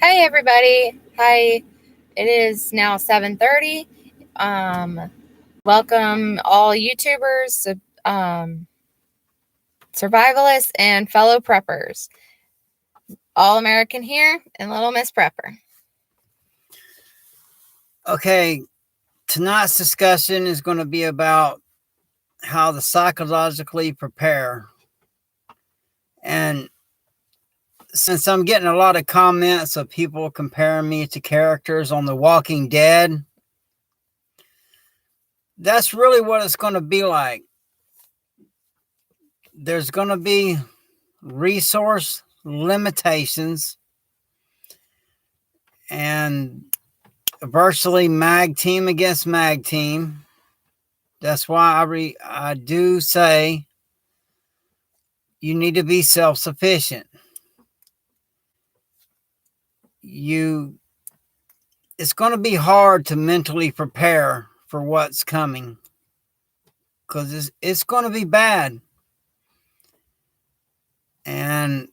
Hi, everybody. Hi. It is now 7:30. Welcome all YouTubers, survivalists, and fellow preppers. All American here and Little Miss Prepper. Okay, tonight's discussion is going to be about how to psychologically prepare. And since I'm getting a lot of comments of people comparing me to characters on The Walking Dead, that's really what it's going to be like. There's going to be resource limitations and virtually mag team against mag team. That's why I do say you need to be self-sufficient. It's going to be hard to mentally prepare for what's coming because it's going to be bad. And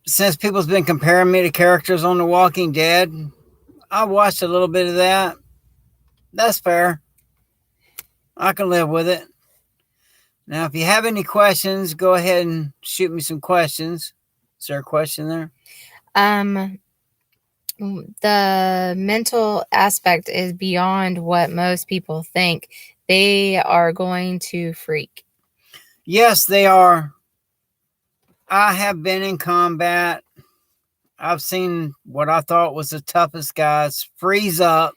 since people's been comparing me to characters on The Walking Dead, I watched a little bit of that. That's fair. I can live with it. Now, if you have any questions, go ahead and shoot me some questions. Is there a question there? The mental aspect is beyond what most people think. They are going to freak. Yes, they are. I have been in combat. I've seen what I thought was the toughest guys freeze up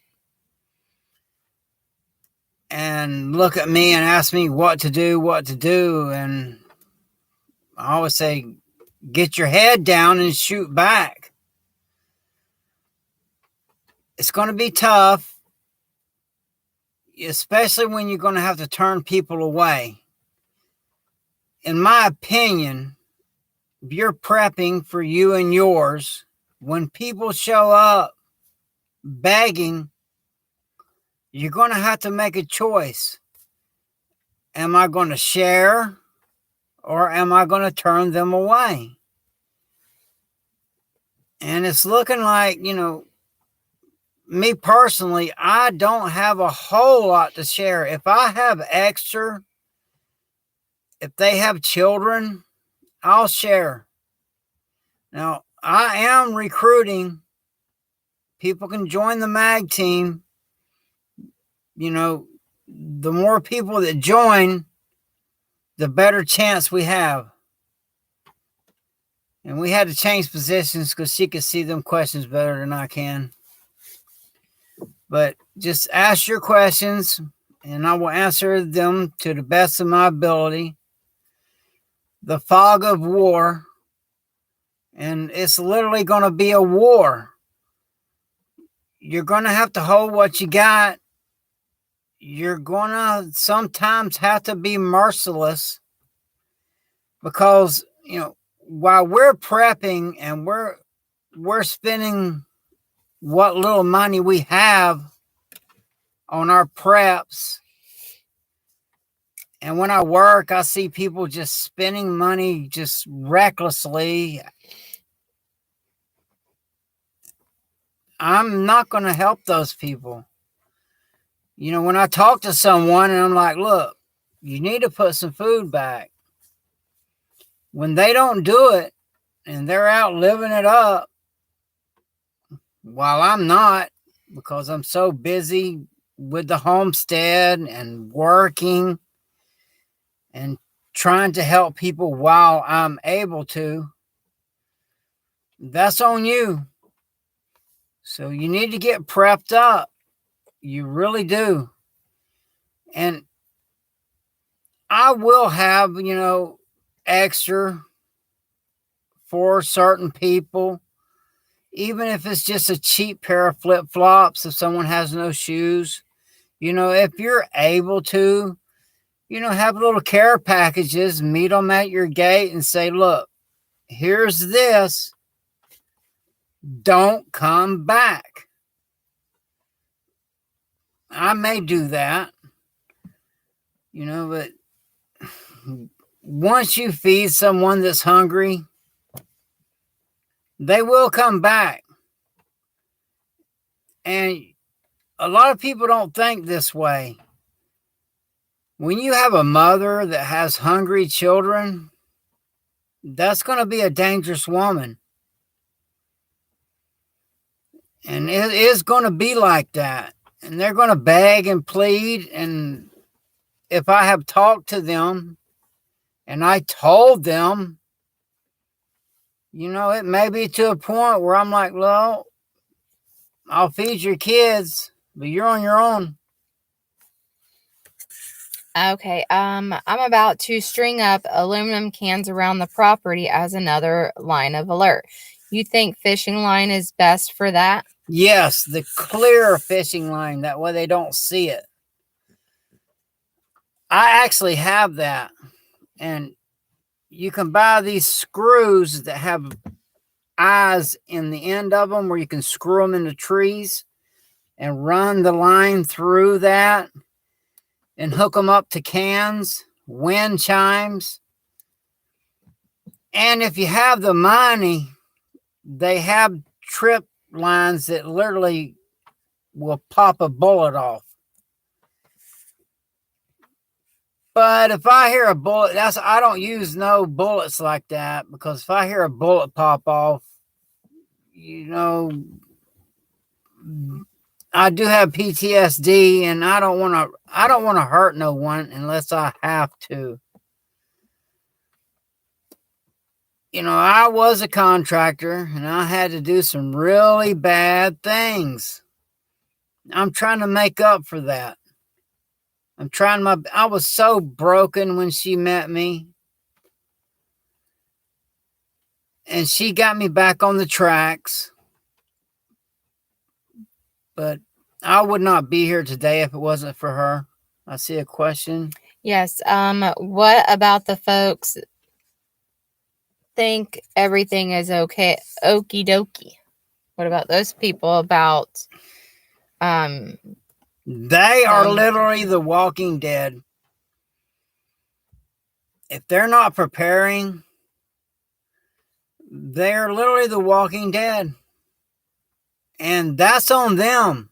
and look at me and ask me what to do. And I always say, get your head down and shoot back. It's going to be tough, especially when you're going to have to turn people away. In my opinion, if you're prepping for you and yours, when people show up begging, you're going to have to make a choice. Am I going to share or am I going to turn them away? And it's looking like, me personally, I don't have a whole lot to share. If I have extra, if they have children, I'll share. Now, I am recruiting. People can join the MAG team. The more people that join, the better chance we have. And we had to change positions because she could see them questions better than I can. But just ask your questions, and I will answer them to the best of my ability. The fog of war, and it's literally going to be a war. You're going to have to hold what you got. You're going to sometimes have to be merciless because, while we're prepping and we're spending what little money we have on our preps, and when I work, I see people just spending money just recklessly. I'm not going to help those people. When I talk to someone and I'm like, look, you need to put some food back. When they don't do it and they're out living it up, while I'm not, because I'm so busy with the homestead and working and trying to help people while I'm able to, that's on you. So you need to get prepped up. You really do. And I will have, extra for certain people, even if it's just a cheap pair of flip-flops if someone has no shoes. If you're able to, have little care packages, meet them at your gate and say, look, here's this. Don't come back. I may do that, but once you feed someone that's hungry, they will come back. And a lot of people don't think this way. When you have a mother that has hungry children, that's going to be a dangerous woman. And it is going to be like that. And they're going to beg and plead. And if I have talked to them and I told them, it may be to a point where I'm like, well, I'll feed your kids, but you're on your own. Okay, I'm about to string up aluminum cans around the property as another line of alert. You think fishing line is best for that? Yes, the clear fishing line. That way they don't see it. I actually have that. And you can buy these screws that have eyes in the end of them where you can screw them into trees and run the line through that and hook them up to cans, wind chimes. And if you have the money, they have trip lines that literally will pop a bullet off. But if I hear a bullet, I don't use no bullets like that, because if I hear a bullet pop off, I do have PTSD, and I don't want to hurt no one unless I have to. I was a contractor and I had to do some really bad things. I'm trying to make up for that. I was so broken when she met me. And she got me back on the tracks. But I would not be here today if it wasn't for her. I see a question. Yes. What about the folks think everything is okay, okie dokie? What about those people about they are literally the Walking Dead. If they're not preparing, they're literally the Walking Dead. And that's on them.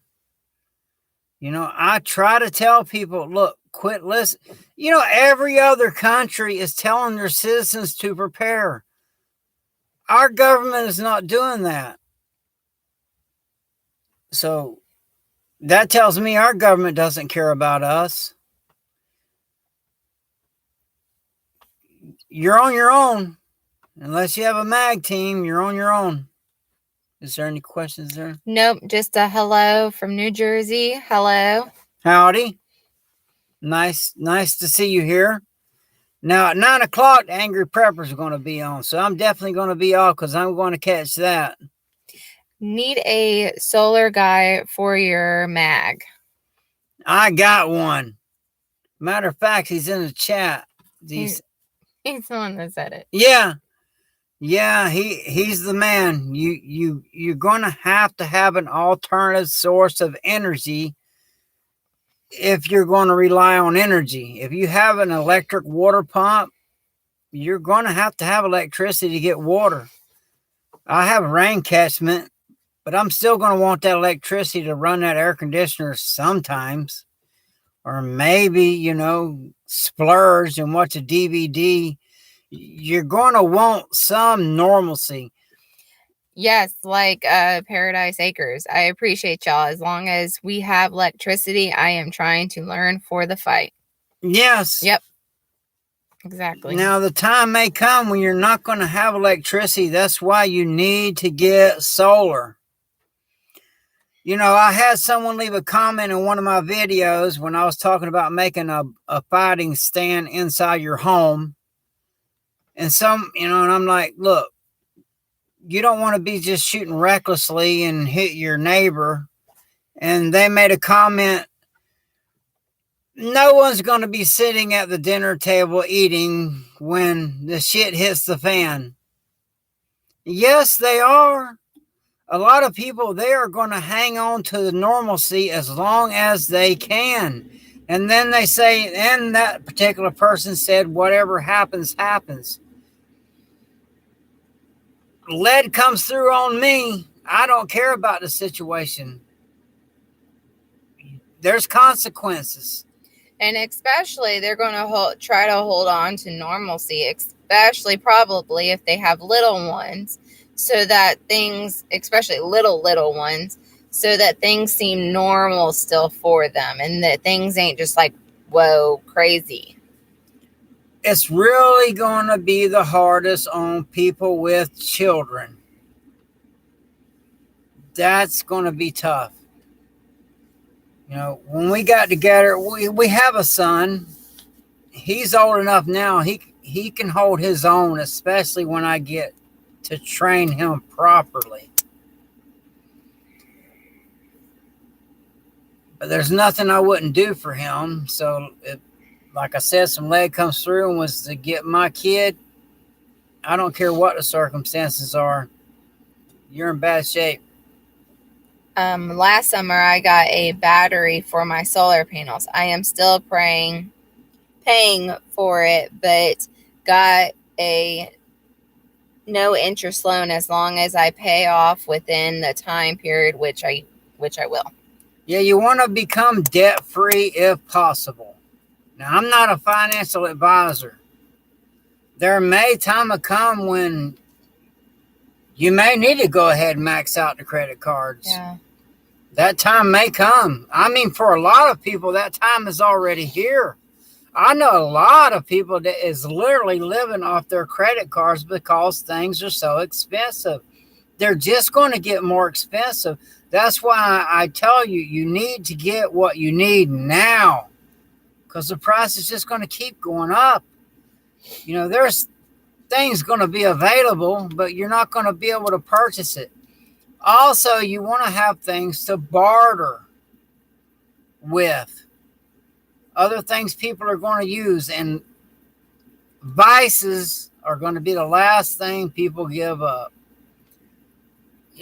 I try to tell people, look, quit listening. Every other country is telling their citizens to prepare. Our government is not doing that. So that tells me our government doesn't care about us. You're on your own. Unless you have a mag team, you're on your own. Is there any questions there? Nope, just a hello from New Jersey. Hello. Howdy. Nice to see you here. Now at 9 o'clock, the Angry Preppers are going to be on. So I'm definitely going to be off because I'm going to catch that. Need a solar guy for your mag. I got one. Matter of fact, he's in the chat. He's the one that said it. Yeah, he's the man. You're going to have an alternative source of energy if you're going to rely on energy. If you have an electric water pump, you're going to have electricity to get water. I have a rain catchment, but I'm still going to want that electricity to run that air conditioner sometimes. Or maybe, splurge and watch a DVD. You're going to want some normalcy. Yes, like Paradise Acres. I appreciate y'all. As long as we have electricity, I am trying to learn for the fight. Yes. Yep. Exactly. Now, the time may come when you're not going to have electricity. That's why you need to get solar. I had someone leave a comment in one of my videos when I was talking about making a fighting stand inside your home. And and I'm like, look, you don't want to be just shooting recklessly and hit your neighbor. And they made a comment, no one's going to be sitting at the dinner table eating when the shit hits the fan. Yes, they are. A lot of people, they are going to hang on to the normalcy as long as they can. And then they say, and that particular person said, whatever happens, happens. lead comes through on me, I don't care about the situation. There's consequences. And especially, they're going to try to hold on to normalcy, especially probably if they have little ones, so that things, especially little ones, so that things seem normal still for them and that things ain't just like, whoa, crazy. It's really going to be the hardest on people with children. That's going to be tough. When we got together, we have a son. He's old enough now. He can hold his own, especially when I get to train him properly. But there's nothing I wouldn't do for him. So, like I said, some lead comes through and was to get my kid, I don't care what the circumstances are. You're in bad shape. Last summer I got a battery for my solar panels. I am still paying for it, but got a no interest loan as long as I pay off within the time period, which I will. Yeah, you want to become debt free if possible. Now, I'm not a financial advisor. There may time come when you may need to go ahead and max out the credit cards. Yeah. That time may come. I mean, for a lot of people, that time is already here. I know a lot of people that is literally living off their credit cards because things are so expensive. They're just going to get more expensive. That's why I tell you, you need to get what you need now, because the price is just going to keep going up. There's things going to be available, but you're not going to be able to purchase it. Also, you want to have things to barter with. Other things people are going to use, and vices are going to be the last thing people give up.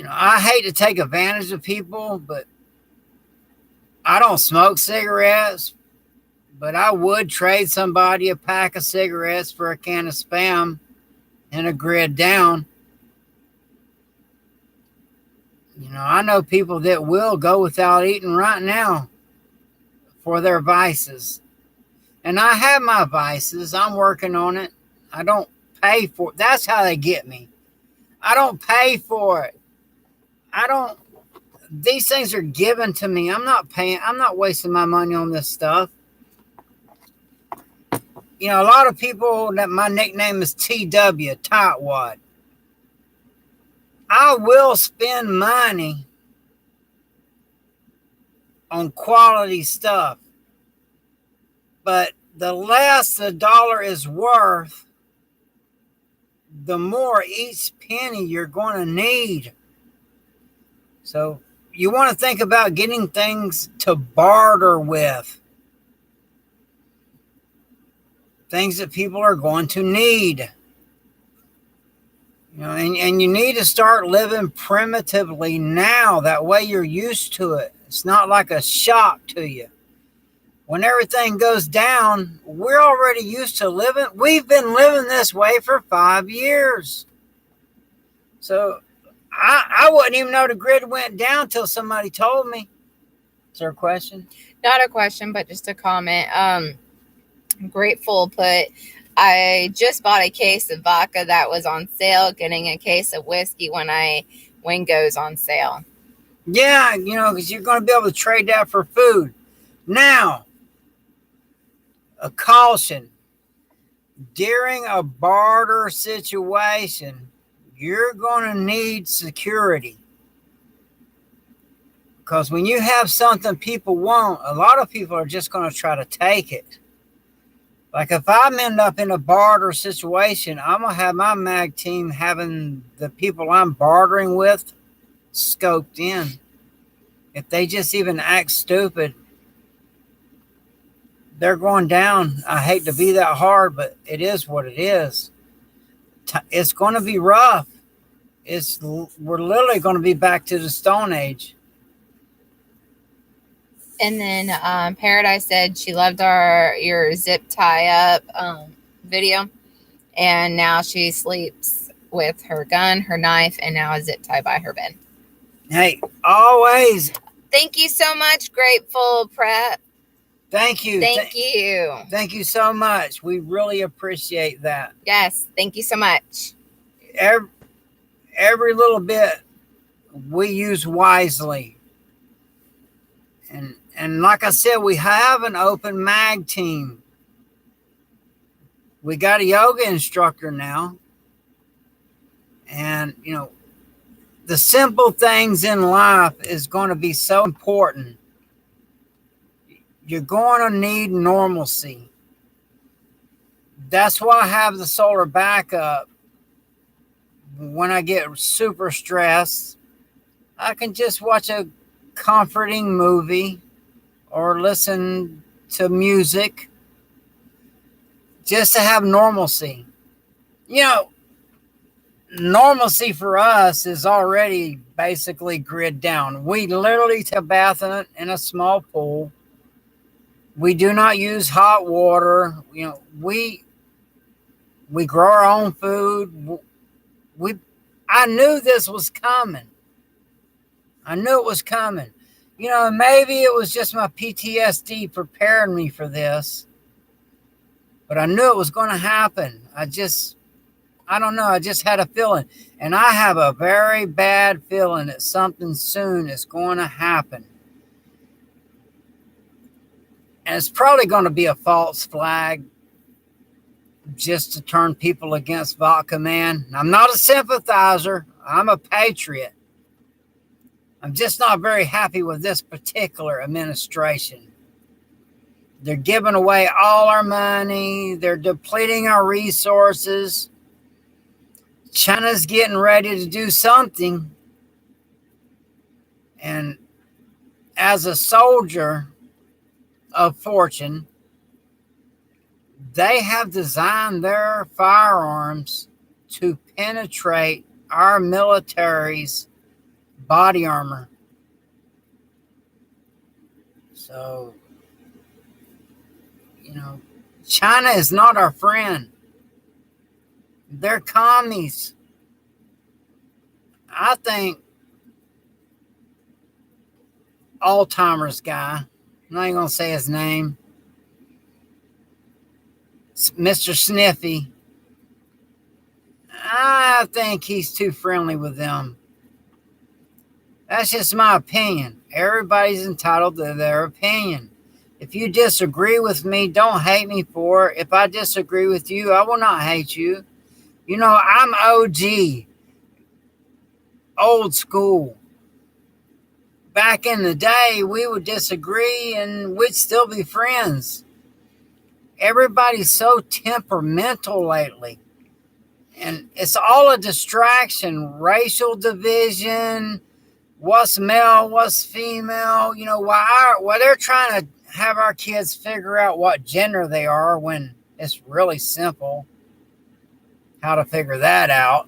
I hate to take advantage of people, but I don't smoke cigarettes, but I would trade somebody a pack of cigarettes for a can of Spam and a grid down. I know people that will go without eating right now for their vices. And I have my vices. I'm working on it. I don't pay for it. That's how they get me. I don't pay for it. These things are given to me. I'm not paying. I'm not wasting my money on this stuff. A lot of people, that my nickname is TW, Tightwad. I will spend money on quality stuff, but the less the dollar is worth, the more each penny you're going to need. So you want to think about getting things to barter with, things that people are going to need. And you need to start living primitively now. That way you're used to it. It's not like a shock to you. When everything goes down, we're already used to living. We've been living this way for 5 years. So I wouldn't even know the grid went down till somebody told me. Is there a question? Not a question, but just a comment. Grateful put, I just bought a case of vodka that was on sale, getting a case of whiskey when goes on sale. Yeah, because you're going to be able to trade that for food. Now, a caution. During a barter situation, you're going to need security. Because when you have something people want, a lot of people are just going to try to take it. Like if I'm end up in a barter situation, I'm going to have my mag team having the people I'm bartering with scoped in. If they just even act stupid, they're going down. I hate to be that hard, but it is what it is. It's going to be rough. We're literally going to be back to the Stone Age. And then Paradise said she loved your zip tie up video, and now she sleeps with her gun, her knife, and now a zip tie by her bed. Hey, always. Thank you so much, Grateful Prep. Thank you. Thank you. Thank you so much. We really appreciate that. Yes, thank you so much. Every little bit we use wisely. And like I said, we have an open mag team. We got a yoga instructor now. And, the simple things in life is going to be so important. You're going to need normalcy. That's why I have the solar backup. When I get super stressed, I can just watch a comforting movie or listen to music just to have normalcy. Normalcy for us is already basically grid down. We literally take a bath in a small pool. We do not use hot water. We grow our own food. I knew this was coming. I knew it was coming. Maybe it was just my PTSD preparing me for this, but I knew it was going to happen. I don't know. I just had a feeling, and I have a very bad feeling that something soon is going to happen. And it's probably going to be a false flag just to turn people against Vodka Man. I'm not a sympathizer. I'm a patriot. I'm just not very happy with this particular administration. They're giving away all our money. They're depleting our resources. China's getting ready to do something. And as a soldier of fortune, they have designed their firearms to penetrate our military's body armor. So, China is not our friend. They're commies. I think Alzheimer's guy, I'm not even going to say his name, Mr. Sniffy, I think he's too friendly with them. That's just my opinion. Everybody's entitled to their opinion. If you disagree with me, don't hate me for it. If I disagree with you, I will not hate you. I'm OG, old school. Back in the day, we would disagree and we'd still be friends. Everybody's so temperamental lately. And it's all a distraction. Racial division, what's male, what's female. Why they're trying to have our kids figure out what gender they are when it's really simple how to figure that out.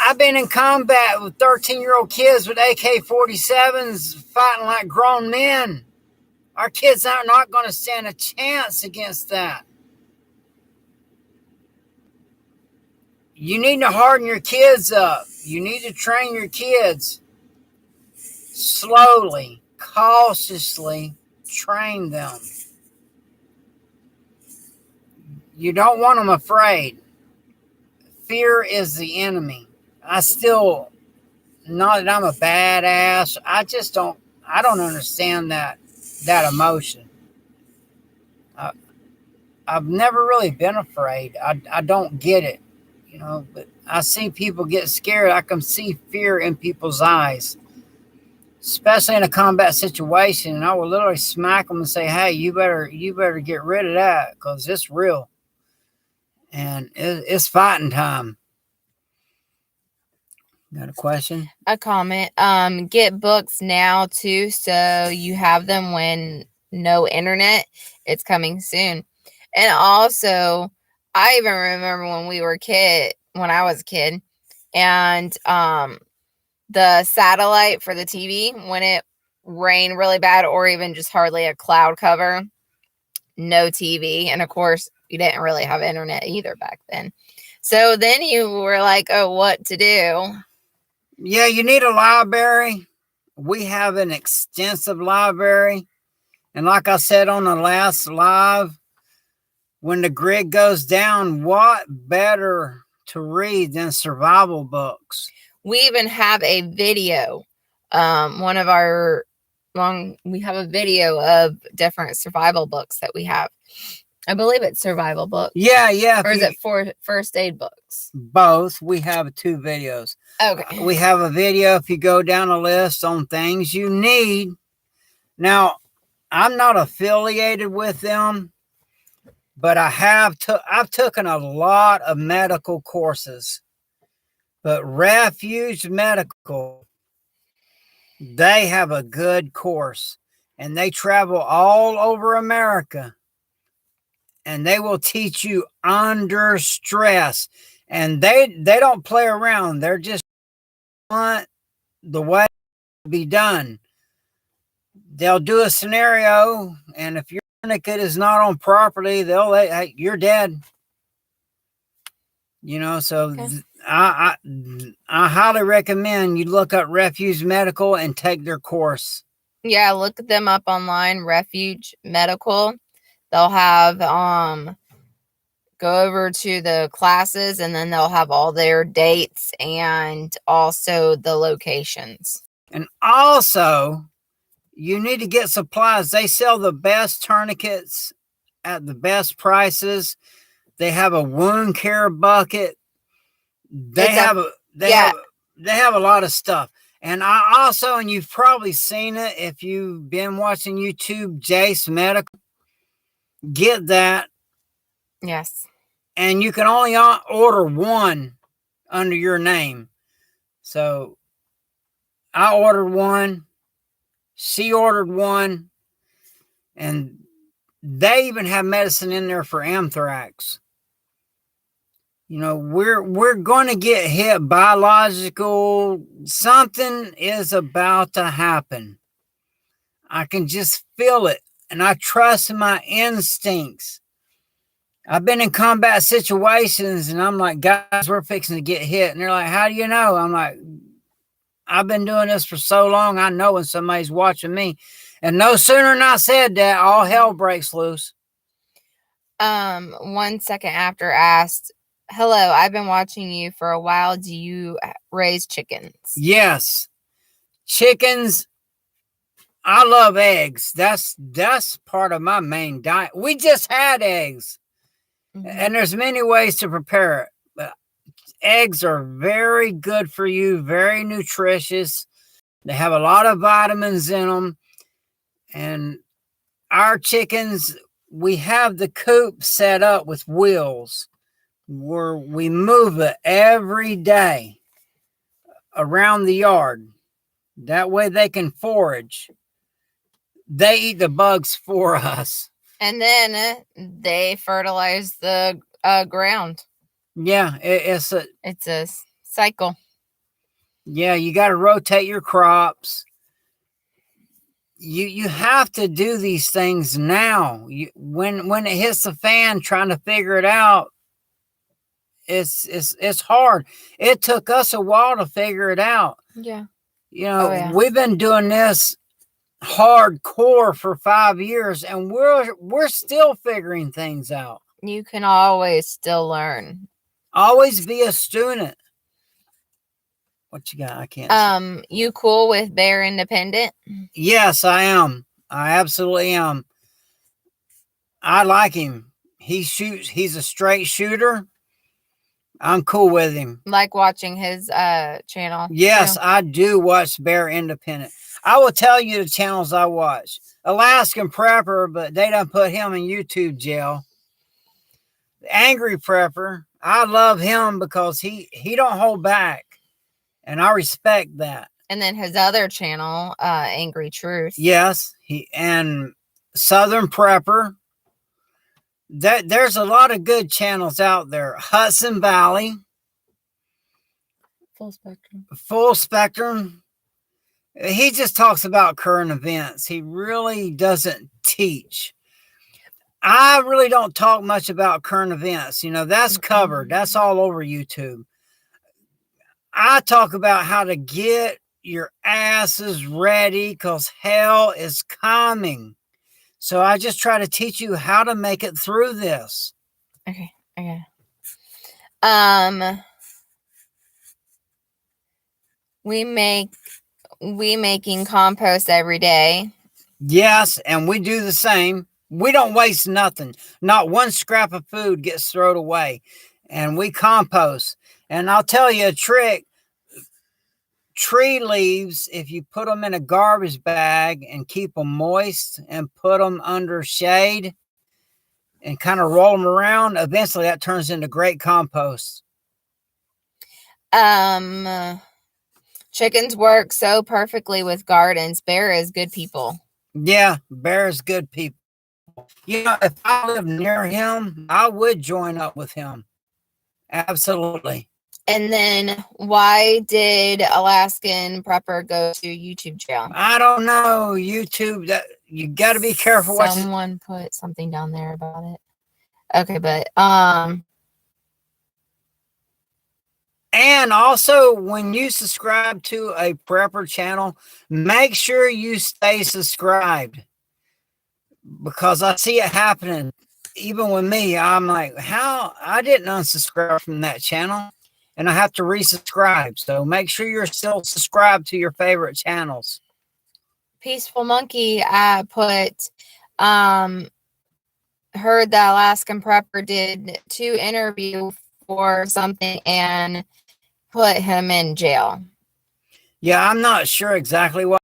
I've been in combat with 13-year-old kids with AK-47s fighting like grown men. Our kids are not going to stand a chance against that. You need to harden your kids up. You need to train your kids slowly, cautiously train them. You don't want them afraid. Fear is the enemy. Not that I'm a badass. I don't understand that emotion. I've never really been afraid. I don't get it, but I see people get scared. I can see fear in people's eyes, especially in a combat situation. And I will literally smack them and say, hey, you better get rid of that because it's real. And it's fighting time. Got a question? A comment. Get books now too, so you have them when no internet. It's coming soon. And also, I even remember when I was a kid, and the satellite for the TV, when it rained really bad or even just hardly a cloud cover, no TV. And of course, You didn't really have internet either back then. So then you were like, oh, what to do? Yeah, you need a library. We have an extensive library. And like I said on the last live, when the grid goes down, what better to read than survival books? We even have a video. We have a video of different survival books that we have. I believe it's survival books. Yeah. Or is it for first aid books? Both. We have 2 videos. Okay. We have a video if you go down a list on things you need. Now, I'm not affiliated with them, but I've taken a lot of medical courses. But Refuge Medical, they have a good course, and they travel all over America, and they will teach you under stress, and they don't play around. They're just want the way to be done. They'll do a scenario, and if your tourniquet is not on properly, they'll hey, you're dead. So okay. I highly recommend you look up Refuge Medical and take their course. Yeah, look them up online, Refuge Medical. They'll have go over to the classes, and then they'll have all their dates and also the locations. And also, you need to get supplies. They sell the best tourniquets at the best prices. They have a wound care bucket. They have a lot of stuff. And I also, and you've probably seen it if you've been watching YouTube, Jace Medical. Get that. Yes. And you can only order one under your name. So I ordered one. She ordered one. And they even have medicine in there for anthrax. We're going to get hit biological. Something is about to happen. I can just feel it. And I trust my instincts. I've been in combat situations, and I'm like, guys, we're fixing to get hit. And they're like, how do you know? I'm like, I've been doing this for so long. I know when somebody's watching me. And no sooner than I said that, all hell breaks loose. 1 second after asked, hello, I've been watching you for a while. Do you raise chickens? Yes. Chickens. I love eggs. That's part of my main diet. We just had eggs. Mm-hmm. And there's many ways to prepare it. But eggs are very good for you, very nutritious. They have a lot of vitamins in them. And our chickens, we have the coop set up with wheels where we move it every day around the yard. That way they can forage. They eat the bugs for us. And then they fertilize the ground. Yeah, it's a cycle. Yeah, you got to rotate your crops. You have to do these things now. When it hits the fan, trying to figure it out, it's hard. It took us a while to figure it out. Yeah. We've been doing this hardcore for 5 years, and we're still figuring things out. You can always still learn. Always be a student. What you got? I can't see. You cool with Bear Independent? Yes, I am. I absolutely am. I like him. He shoots. He's a straight shooter. I'm cool with him. Like watching his channel? Yes, too. I do watch Bear Independent. I will tell you the channels I watch. Alaskan Prepper, but they done put him in YouTube jail. The Angry Prepper, I love him because he don't hold back. And I respect that. And then his other channel, Angry Truth. Yes, and Southern Prepper. There's a lot of good channels out there. Hudson Valley. Full Spectrum. He just talks about current events. He really doesn't teach. I really don't talk much about current events. That's covered. That's all over YouTube. I talk about how to get your asses ready because hell is coming. So I just try to teach you how to make it through this. Okay. We making compost every day. Yes, and we do the same. We don't waste nothing. Not one scrap of food gets thrown away. And we compost. And I'll tell you a trick. Tree leaves, if you put them in a garbage bag and keep them moist and put them under shade and kind of roll them around, eventually that turns into great compost. Chickens work so perfectly with gardens. Bear is good people. Yeah, Bear is good people. If I lived near him, I would join up with him. Absolutely. And then why did Alaskan Prepper go to YouTube jail? I don't know. YouTube, that you got to be careful. Someone put something down there about it. Okay, but and also, when you subscribe to a prepper channel, make sure you stay subscribed, because I see it happening. Even with me, I'm like, how? I didn't unsubscribe from that channel, and I have to resubscribe. So make sure you're still subscribed to your favorite channels. Peaceful Monkey put heard that Alaskan Prepper did 2 interviews for something and put him in jail. Yeah, I'm not sure exactly what,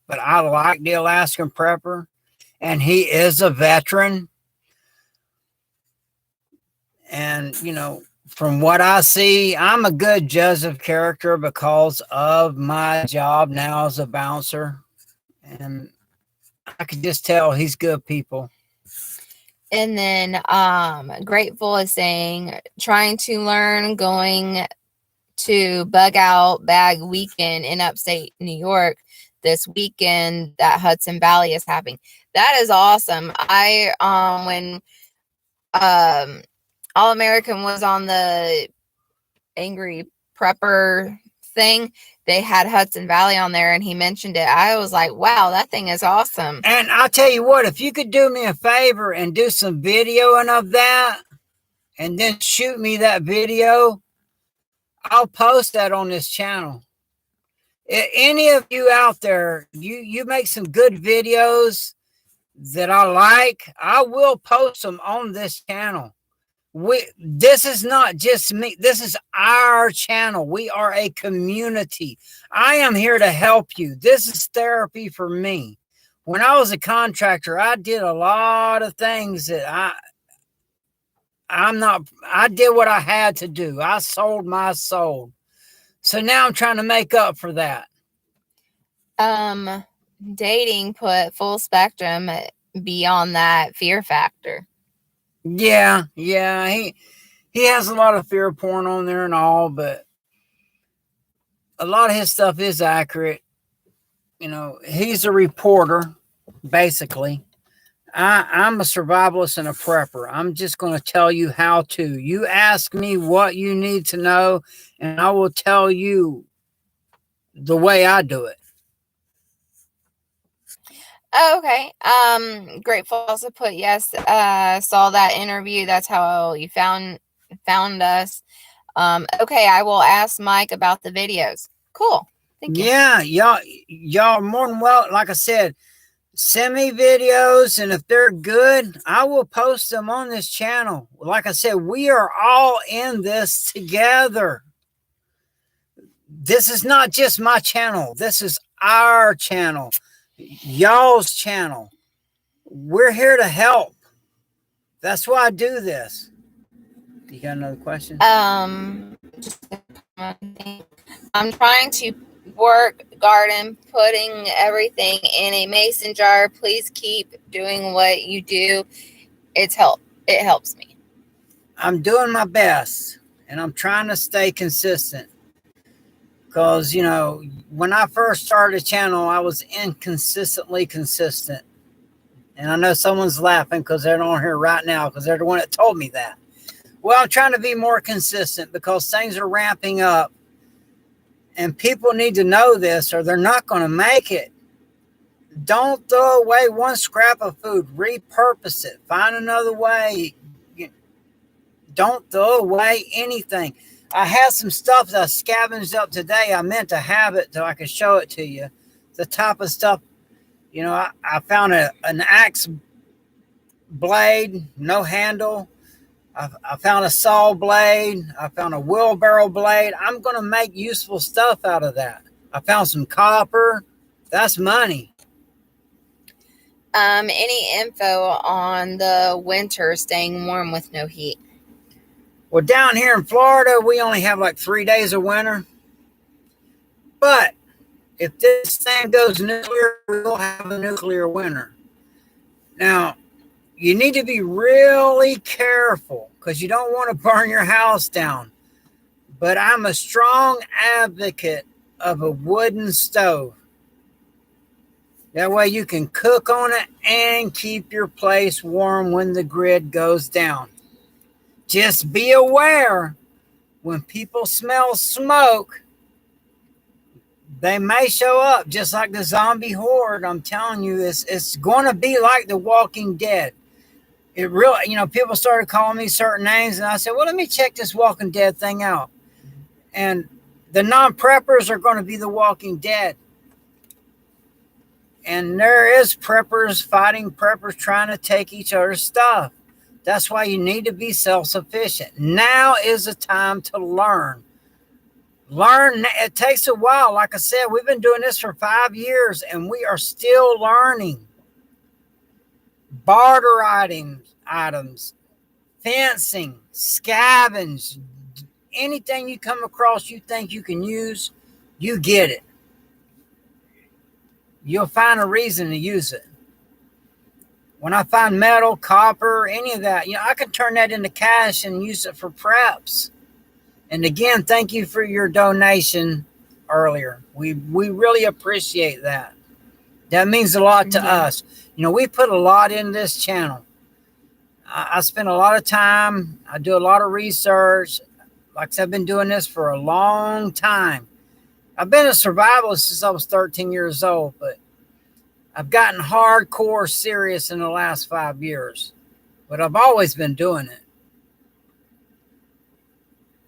but I like the Alaskan Prepper, and he is a veteran. And, from what I see, I'm a good judge of character because of my job now as a bouncer. And I could just tell he's good people. And then Grateful is saying, trying to learn, going to Bug Out Bag Weekend in upstate New York this weekend that Hudson Valley is having. That is awesome. When All American was on the Angry Prepper thing, they had Hudson Valley on there and he mentioned it. I was like, wow, that thing is awesome. And I'll tell you what, if you could do me a favor and do some videoing of that and then shoot me that video, I'll post that on this channel. Any of you out there, you make some good videos that I like, I will post them on this channel. This is not just me. This is our channel. We are a community. I am here to help you. This is therapy for me. When I was a contractor, I did a lot of things that I did what I had to do. I sold my soul. So now I'm trying to make up for that. Dating put full spectrum beyond that fear factor. Yeah. He has a lot of fear porn on there and all, but a lot of his stuff is accurate. He's a reporter, basically. I'm a survivalist and a prepper. I'm just going to tell you how to. You ask me what you need to know, and I will tell you the way I do it. Oh, okay. Grateful also put yes. Saw that interview. That's how you found us. Okay, I will ask Mike about the videos. Cool. Thank you. Yeah, y'all more than well. Like I said, send me videos, and if they're good, I will post them on this channel. Like I said, we are all in this together. This is not just my channel. This is our channel. Y'all's channel. We're here to help. That's why I do this. You got another question? I'm trying to work garden, putting everything in a mason jar. Please keep doing what you do. It helps me. I'm doing my best, and I'm trying to stay consistent. Because, when I first started a channel, I was inconsistently consistent. And I know someone's laughing because they're on here right now because they're the one that told me that. Well, I'm trying to be more consistent because things are ramping up. And people need to know this or they're not going to make it. Don't throw away one scrap of food. Repurpose it. Find another way. Don't throw away anything. I had some stuff that I scavenged up today. I meant to have it so I could show it to you. The type of stuff, I found an axe blade, no handle. I found a saw blade. I found a wheelbarrow blade. I'm going to make useful stuff out of that. I found some copper. That's money. Any info on the winter staying warm with no heat? Well, down here in Florida, we only have like 3 days of winter. But if this thing goes nuclear, we'll have a nuclear winter. Now, you need to be really careful because you don't want to burn your house down. But I'm a strong advocate of a wooden stove. That way you can cook on it and keep your place warm when the grid goes down. Just be aware when people smell smoke, they may show up just like the zombie horde. I'm telling you, it's going to be like The Walking Dead. It really, people started calling me certain names, and I said, well, let me check this Walking Dead thing out. And the non-preppers are going to be The Walking Dead. And there is preppers fighting preppers trying to take each other's stuff. That's why you need to be self-sufficient. Now is the time to learn. It takes a while. Like I said, we've been doing this for 5 years and we are still learning. Barter items, fencing, scavenge, anything you come across you think you can use, you get it. You'll find a reason to use it. When I find metal, copper, any of that, I can turn that into cash and use it for preps. And again, thank you for your donation earlier. We really appreciate that. That means a lot to us. We put a lot in this channel. I spend a lot of time. I do a lot of research. Like I said, I've been doing this for a long time. I've been a survivalist since I was 13 years old, but I've gotten hardcore serious in the last 5 years. But I've always been doing it.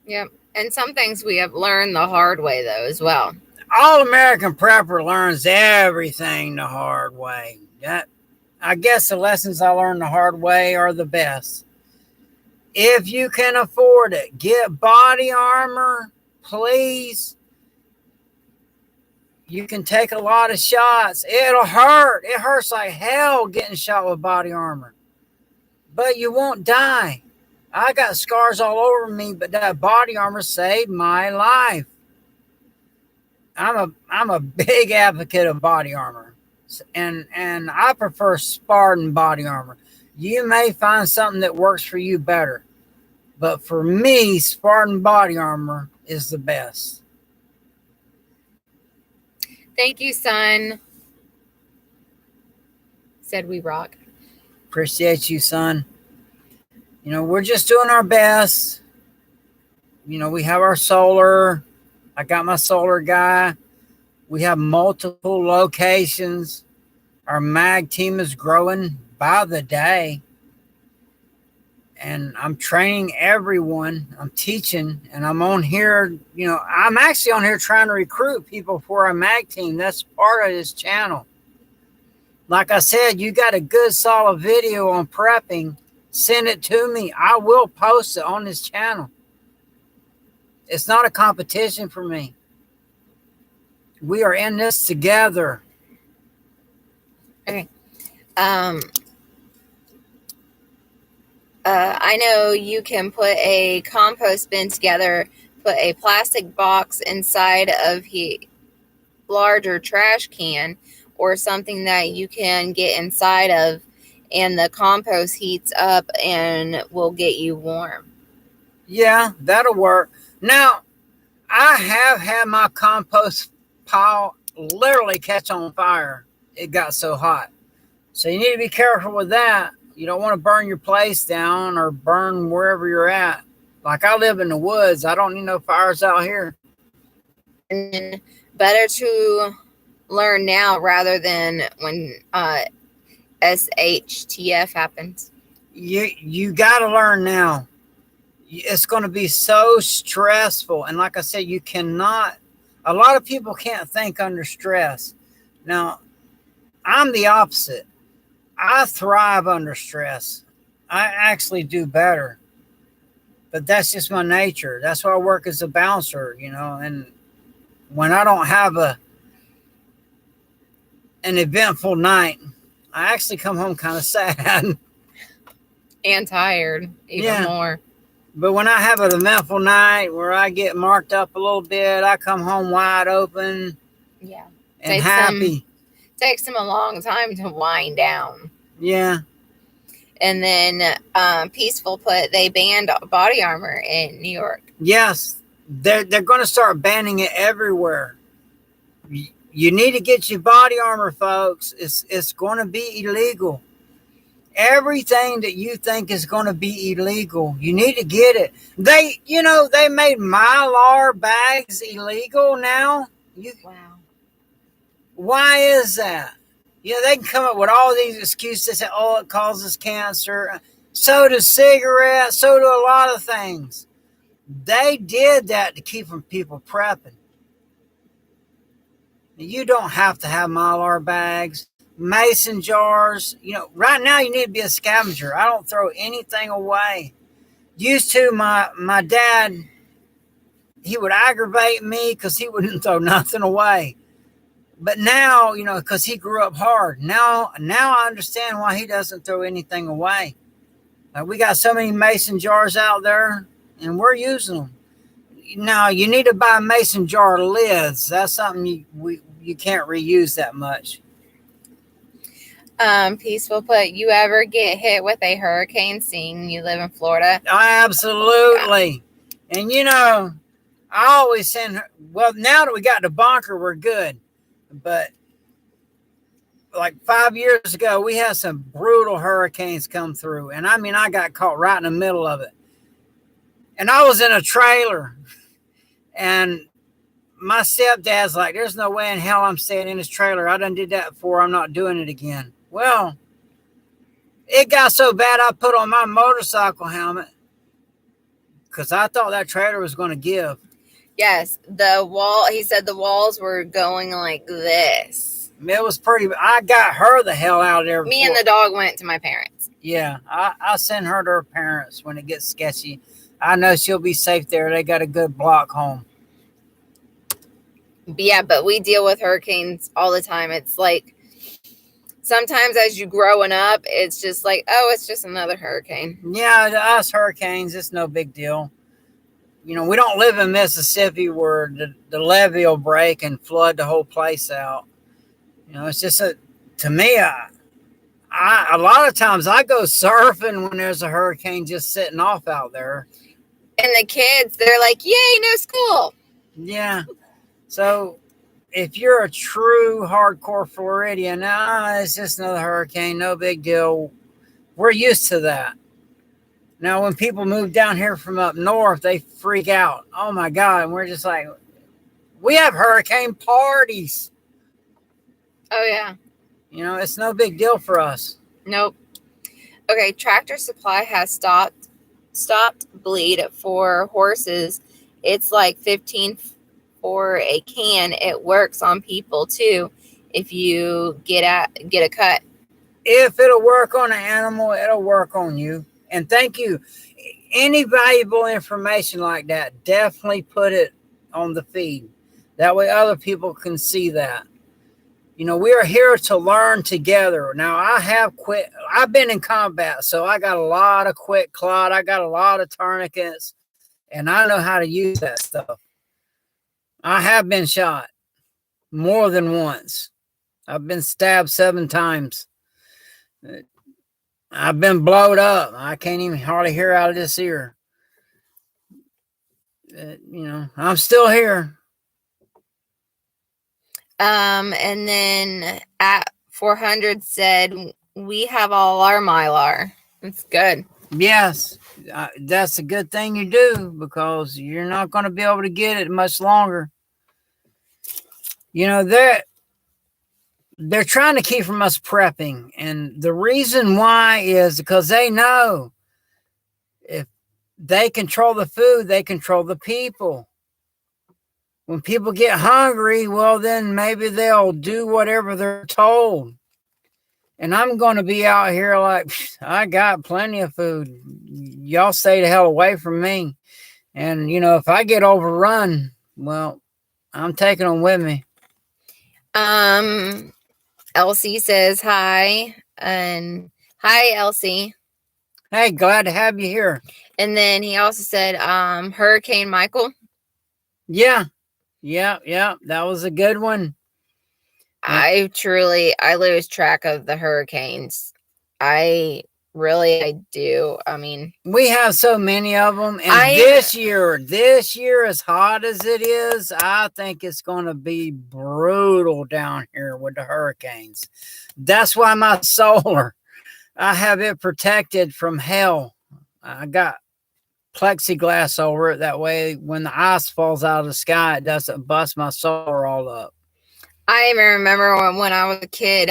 Yep. And some things we have learned the hard way, though, as well. All-American prepper learns everything the hard way. I guess the lessons I learned the hard way are the best. If you can afford it, get body armor, please. You can take a lot of shots. It'll hurt. It hurts like hell getting shot with body armor. But you won't die. I got scars all over me, but that body armor saved my life. I'm a big advocate of body armor. And I prefer Spartan body armor. You may find something that works for you better. But for me, Spartan body armor is the best. Thank you, son. Said we rock. Appreciate you, son. We're just doing our best. We have our solar. I got my solar guy. We have multiple locations. Our mag team is growing by the day. And I'm training everyone. I'm teaching. And I'm on here. I'm actually on here trying to recruit people for our mag team. That's part of this channel. Like I said, you got a good solid video on prepping, send it to me. I will post it on this channel. It's not a competition for me. We are in this together. Okay. I know you can put a compost bin together, put a plastic box inside of a larger trash can or something that you can get inside of, and the compost heats up and will get you warm. Yeah, that'll work. Now, I have had my compost pile literally catch on fire. It got so hot. So you need to be careful with that. You don't want to burn your place down or burn wherever you're at. Like I live in the woods. I don't need no fires out here. And then better to learn now rather than when SHTF happens. You got to learn now. It's going to be so stressful. And like I said, you cannot, a lot of people can't think under stress. Now, I'm the opposite. I thrive under stress. I actually do better. But that's just my nature. That's why I work as a bouncer, and when I don't have an eventful night, I actually come home kind of sad. And tired, even more. But when I have an eventful night where I get marked up a little bit, I come home wide open. Yeah. And happy. Takes them a long time to wind down. Yeah. And then Peaceful put, they banned body armor in New York. Yes. They're going to start banning it everywhere. You need to get your body armor, folks. It's going to be illegal. Everything that you think is going to be illegal, you need to get it. They made Mylar bags illegal now. Wow. Why is that? They can come up with all these excuses. They say, oh, it causes cancer. So do cigarettes. So do a lot of things. They did that to keep from people prepping. You don't have to have Mylar bags. Mason jars. Right now you need to be a scavenger. I don't throw anything away. Used to, my dad, he would aggravate me because he wouldn't throw nothing away. But now, because he grew up hard, now I understand why he doesn't throw anything away. We got so many mason jars out there, and we're using them. Now, you need to buy mason jar lids. That's something you can't reuse that much. Peaceful put, you ever get hit with a hurricane seeing you live in Florida? Absolutely. Yeah. And I always send her, well, now that we got the bunker, we're good. But like 5 years ago, we had some brutal hurricanes come through. And I got caught right in the middle of it. And I was in a trailer. And my stepdad's like, there's no way in hell I'm staying in this trailer. I done did that before. I'm not doing it again. Well, it got so bad I put on my motorcycle helmet because I thought that trailer was going to give. Yes, he said the walls were going like this. It was pretty, I got her the hell out of there. Me and the dog went to my parents. Yeah, I send her to her parents when it gets sketchy. I know she'll be safe there. They got a good block home. Yeah, but we deal with hurricanes all the time. It's like, sometimes as you growing up, it's just like, oh, it's just another hurricane. Yeah, to us, hurricanes, it's no big deal. We don't live in Mississippi where the levee will break and flood the whole place out. It's just to me, a lot of times I go surfing when there's a hurricane just sitting off out there. And the kids, they're like, yay, no school. Yeah. So if you're a true hardcore Floridian, it's just another hurricane, no big deal. We're used to that. Now, when people move down here from up north, they freak out. Oh, my God. And we're just like, we have hurricane parties. Oh, yeah. It's no big deal for us. Nope. Okay, Tractor Supply has stopped bleed for horses. It's like $15 for a can. It works on people, too, if you get a cut. If it'll work on an animal, it'll work on you. And thank you. Any valuable information like that, definitely put it on the feed. That way other people can see that. We are here to learn together. Now, I've been in combat, so I got a lot of quick clot. I got a lot of tourniquets, and I know how to use that stuff. I have been shot more than once. I've been stabbed 7 times. I've been blowed up. I can't even hardly hear out of this ear. I'm still here. And then at 400 said, we have all our Mylar. It's good. Yes, that's a good thing you do because you're not going to be able to get it much longer. You know, they're trying to keep from us prepping, and the reason why is because they know if they control the food, they control the people. When people get hungry, well, then maybe they'll do whatever they're told. And I'm going to be out here like, I got plenty of food. Y'all stay the hell away from me. And, you know, if I get overrun, well, I'm taking them with me. Elsie says hi. And hi, Elsie. Hey, glad to have you here. And then he also said, Hurricane Michael. Yeah. That was a good one. I lose track of the hurricanes. I do. I mean, we have so many of them, and this year, as hot as it is, I think it's going to be brutal down here with the hurricanes. That's why my solar, I have it protected from hell. I got plexiglass over it. That way, when the ice falls out of the sky, it doesn't bust my solar all up. I even remember when I was a kid,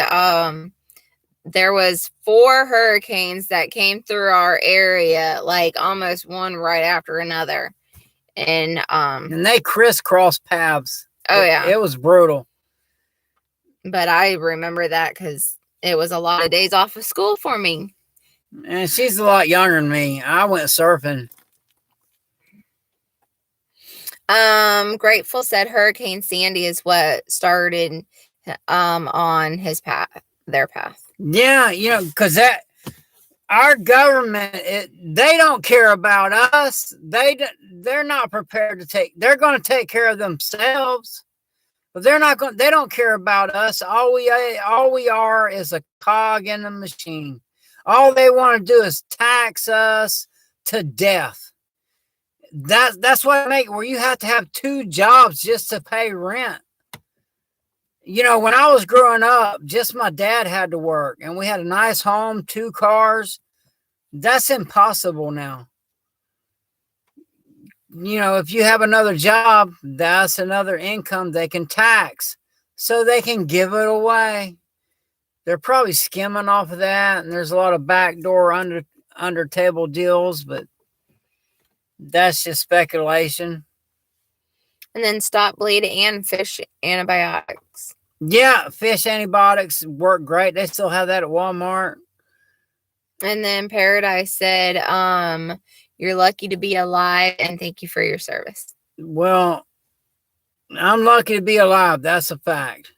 there was 4 hurricanes that came through our area, like almost one right after another. And they crisscross paths. Yeah. It was brutal. But I remember that because it was a lot of days off of school for me. And she's a lot younger than me. I went surfing. Grateful said Hurricane Sandy is what started on their path. Yeah, you know, because our government, they don't care about us. They're not prepared to take. They're going to take care of themselves, but they're not going. They don't care about us. All we are is a cog in the machine. All they want to do is tax us to death. That's what where you have to have 2 jobs just to pay rent. You know, when I was growing up, just my dad had to work, and we had a nice home, 2 cars. That's impossible now. You know, if you have another job, that's another income they can tax, so they can give it away. They're probably skimming off of that, and there's a lot of backdoor under table deals, but that's just speculation. And then stop bleed and fish antibiotics. Yeah, fish antibiotics work great. They still have that at Walmart. And then Paradise said, you're lucky to be alive and thank you for your service. Well, I'm lucky to be alive. That's a fact.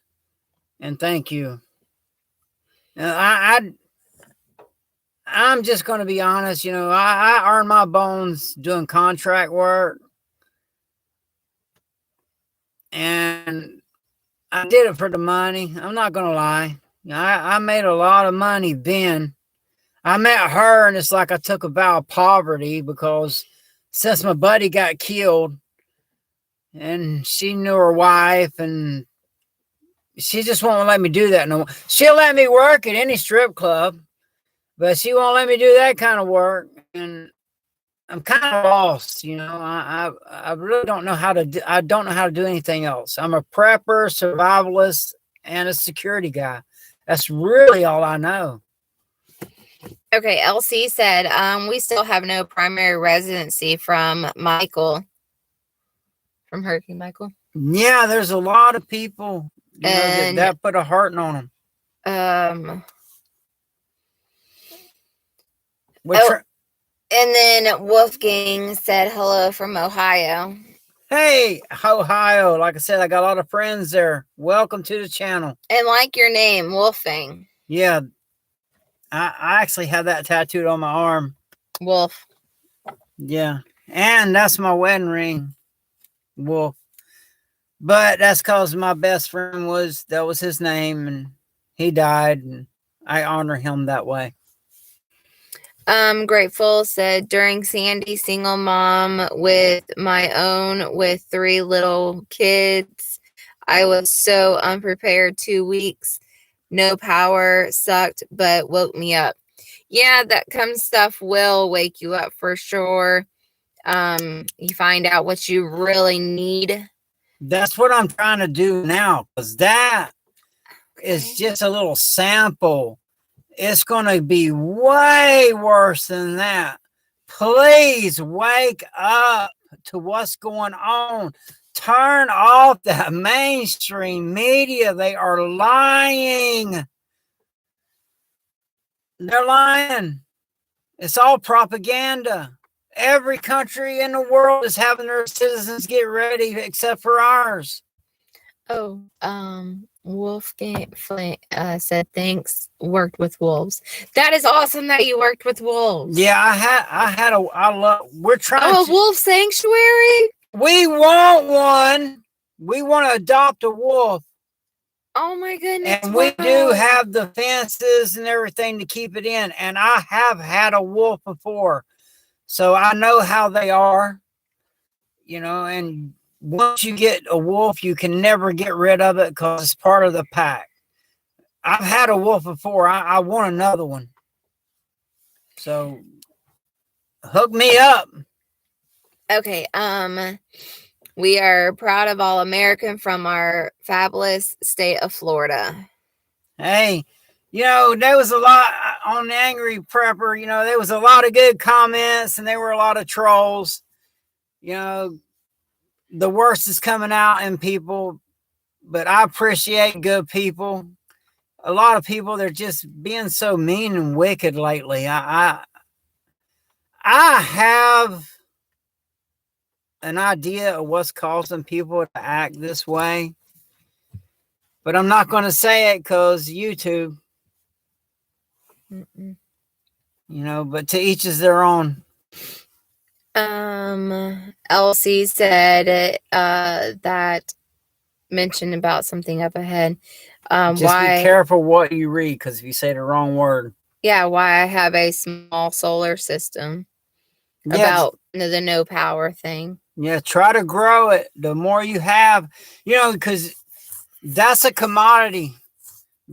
And thank you. I'm just going to be honest. You know, I earn my bones doing contract work. And I did it for the money. I'm not going to lie. I made a lot of money then. I met her, and it's like I took a vow of poverty because since my buddy got killed, and she knew her wife, and she just won't let me do that no more. She'll let me work at any strip club, but she won't let me do that kind of work. And I'm kind of lost, you know. I really don't know how to do. I don't know how to do anything else. I'm a prepper, survivalist, and a security guy. That's really all I know. Okay, LC said, we still have no primary residency from Michael. From Hurricane Michael. Yeah, there's a lot of people that put a heart on them. And then Wolfgang said hello from Ohio. Hey, Ohio. Like I said, I got a lot of friends there. Welcome to the channel. And like your name, Wolfgang. Yeah. I actually have that tattooed on my arm. Wolf. Yeah. And that's my wedding ring. Wolf. But that's because my best friend that was his name, and he died, and I honor him that way. Grateful said, during Sandy, single mom with my own with 3 little kids. I was so unprepared 2 weeks. no power sucked, but woke me up. Yeah, that kind of stuff will wake you up for sure. You find out what you really need. That's what I'm trying to do now, because that is just a little sample. It's going to be way worse than that. Please wake up to what's going on. Turn off that mainstream media. They are lying. They're lying. It's all propaganda. Every country in the world is having their citizens get ready except for ours. Oh, Wolfgang said thanks. Worked with wolves. That is awesome that you worked with wolves. Yeah, we're trying a to. wolf sanctuary. We want one. We want to adopt a wolf. Oh my goodness! And we do have the fences and everything to keep it in. And I have had a wolf before, so I know how they are. And once you get a wolf, you can never get rid of it because it's part of the pack. I've had a wolf before. I want another one. So hook me up. Okay. We are proud of all American from our fabulous state of Florida. Hey, there was a lot on the Angry Prepper. There was a lot of good comments and there were a lot of trolls. The worst is coming out in people, but I appreciate good people. A lot of people, they're just being so mean and wicked lately. I have an idea of what's causing people to act this way, but I'm not going to say it because YouTube. But to each is their own. Elsie said that mentioned about something up ahead. Just be careful what you read, because if you say the wrong word. Yeah, why I have a small solar system. About the no power thing. Yeah, try to grow it. The more you have, because that's a commodity.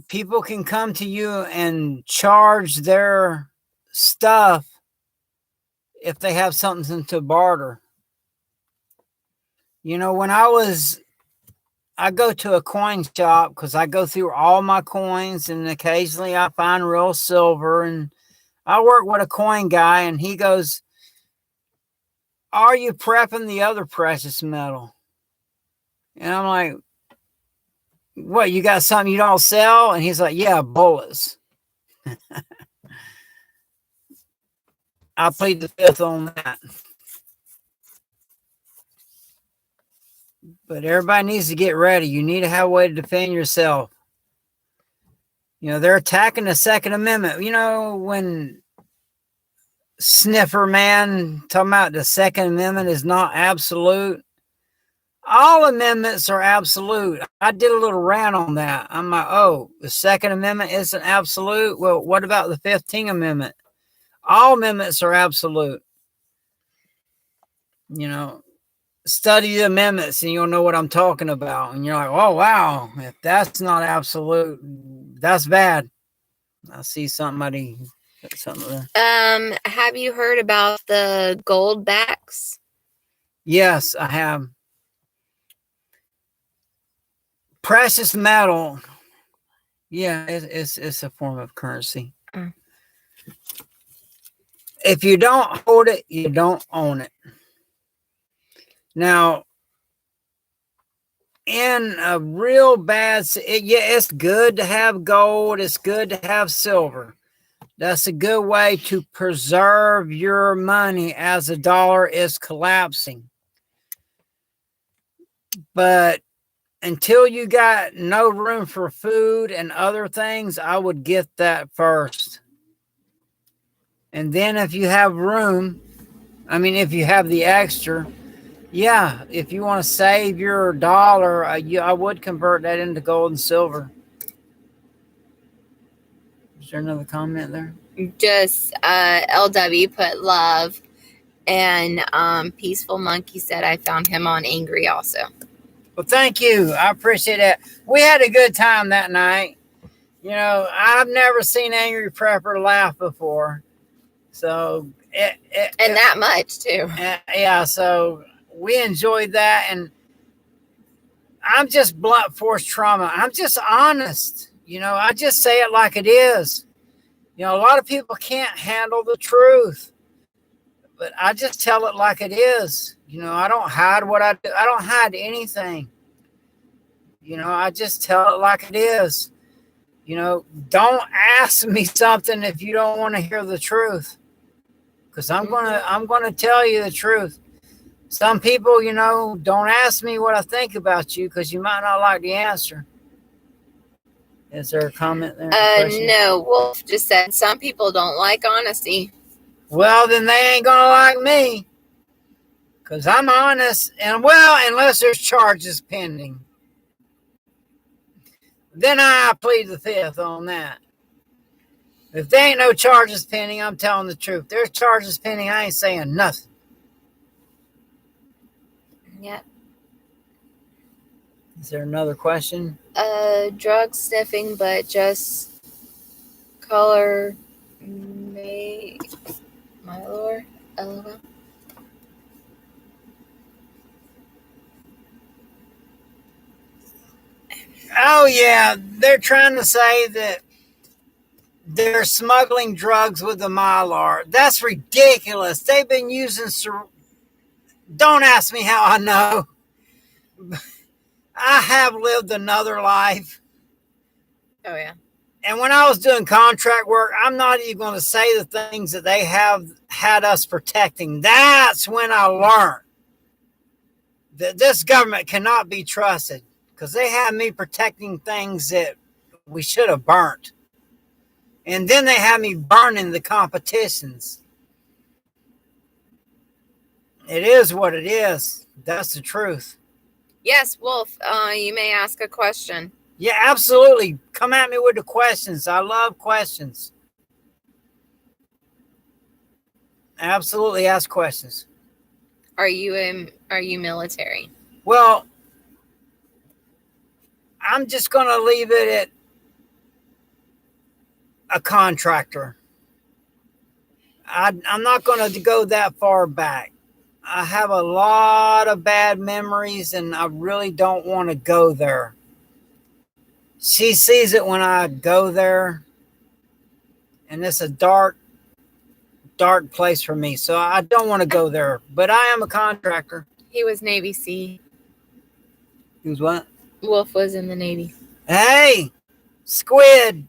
People can come to you and charge their stuff if they have something to barter. When I go to a coin shop because I go through all my coins, and occasionally I find real silver, and I work with a coin guy, and he goes, "Are you prepping the other precious metal?" And I'm like, "What, you got something you don't sell?" And he's like, "Yeah, bullets." I plead the fifth on that. But everybody needs to get ready. You need to have a way to defend yourself. They're attacking the Second Amendment. When Sniffer Man talking about the Second Amendment is not absolute. All amendments are absolute. I did a little rant on that. I'm like, oh, the Second Amendment isn't absolute? Well, what about the 15th Amendment? All amendments are absolute. Study the amendments and you'll know what I'm talking about. And you're like, oh, wow, if that's not absolute, that's bad. I see somebody. Have you heard about the gold backs? Yes, I have. Precious metal. Yeah, it's a form of currency. If you don't hold it, you don't own it. Now, in a real bad, it's good to have gold. It's good to have silver. That's a good way to preserve your money as the dollar is collapsing. But until you got no room for food and other things, I would get that first. And then if you have room, if you have the extra, yeah, if you want to save your dollar, I would convert that into gold and silver. Is there another comment there? Just LW put love, and Peaceful Monkey said I found him on Angry also. Well, thank you. I appreciate that. We had a good time that night. I've never seen Angry Prepper laugh before. So, and that much too. Yeah, so we enjoyed that. And I'm just blunt force trauma. I'm just honest. I just say it like it is. A lot of people can't handle the truth, but I just tell it like it is. I don't hide what I do. I don't hide anything. I just tell it like it is. Don't ask me something if you don't want to hear the truth, because I'm gonna tell you the truth. Some people, don't ask me what I think about you because you might not like the answer. Is there a comment there? No, Wolf just said some people don't like honesty. Well, then they ain't gonna like me, because I'm honest. And unless there's charges pending, then I plead the fifth on that. If there ain't no charges pending, I'm telling the truth. There's charges pending, I ain't saying nothing. Yep. Is there another question? Drug sniffing, but just color may my lord. LOL. Oh yeah, they're trying to say that they're smuggling drugs with the Mylar. That's ridiculous. They've been using. Don't ask me how I know. I have lived another life. Oh yeah. And when I was doing contract work, I'm not even going to say the things that they have had us protecting. That's when I learned that this government cannot be trusted, because they had me protecting things that we should have burnt. And then they had me burning the competitions. It is what it is. That's the truth. Yes, Wolf, you may ask a question. Yeah, absolutely. Come at me with the questions. I love questions. Absolutely ask questions. Are you military? Well, I'm just going to leave it at a contractor. I'm not going to go that far back. I have a lot of bad memories, and I really don't want to go there. She sees it when I go there, and it's a dark place for me, so I don't want to go there. But I am a contractor. He was Navy SEAL. He was what? Wolf was in the Navy. Hey, squid,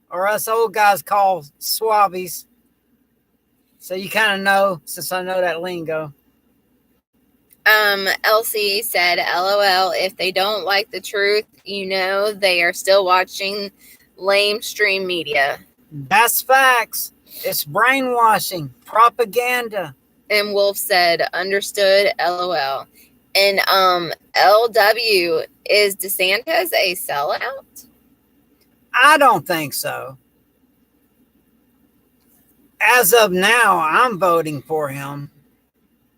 or us old guys call swabbies. So you kind of know, since I know that lingo. Elsie said, LOL, if they don't like the truth, they are still watching lame stream media. That's facts. It's brainwashing, propaganda. And Wolf said, understood, LOL. And LW, is DeSantis a sellout? I don't think so. As of now, I'm voting for him.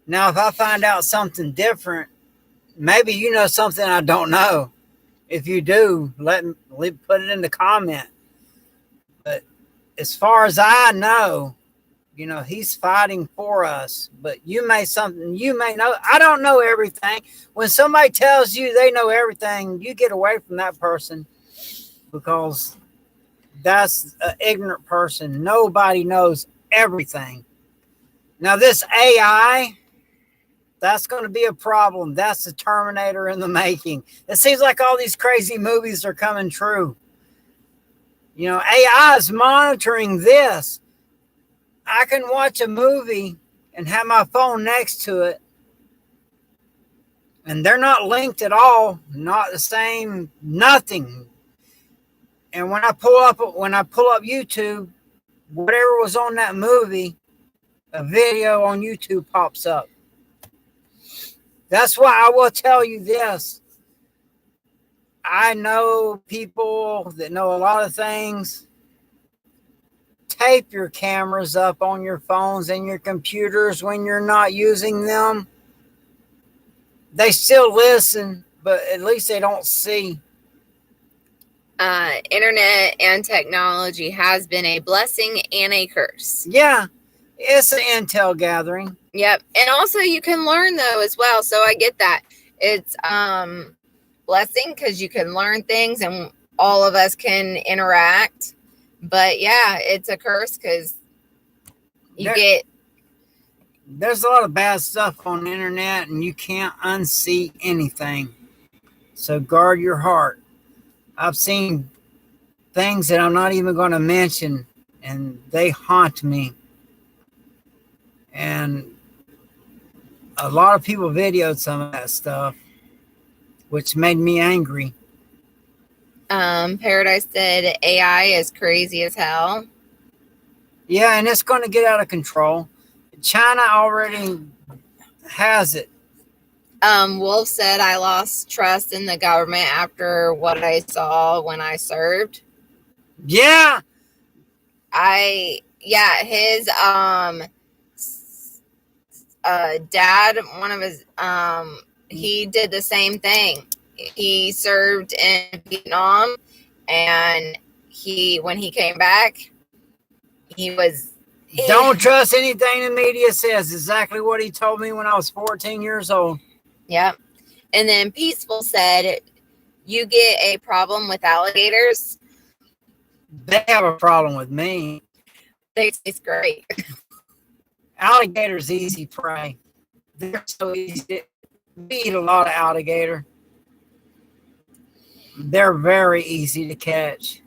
Now, if I find out something different, maybe you know something I don't know. If you do, put it in the comment. But as far as I know, he's fighting for us. But you may know. I don't know everything. When somebody tells you they know everything, you get away from that person, because that's an ignorant person. Nobody knows everything. Now, this AI, that's going to be a problem. That's the Terminator in the making. It seems like all these crazy movies are coming true. AI is monitoring this. I can watch a movie and have my phone next to it, and they're not linked at all, not the same, nothing. And when I pull up YouTube, whatever was on that movie, a video on YouTube pops up. That's why I will tell you this. I know people that know a lot of things. Tape your cameras up on your phones and your computers when you're not using them. They still listen, but at least they don't see. Internet and technology has been a blessing and a curse. Yeah, it's an intel gathering. Yep. And also you can learn though as well. So I get that. It's blessing because you can learn things and all of us can interact. But yeah, it's a curse because there's a lot of bad stuff on the internet and you can't unsee anything. So guard your heart. I've seen things that I'm not even going to mention and they haunt me. And a lot of people videoed some of that stuff, which made me angry. Paradise said AI is crazy as hell. Yeah, and it's going to get out of control. China already has it. Wolf said I lost trust in the government after what I saw when I served. Yeah. His dad, one of his he did the same thing. He served in Vietnam, and when he came back, he was don't trust anything the media says. Exactly what he told me when I was 14 years old. Yep. And then Peaceful said, you get a problem with alligators? They have a problem with me. They taste great. Alligators easy prey. They're so easy. We eat a lot of alligator. They're very easy to catch.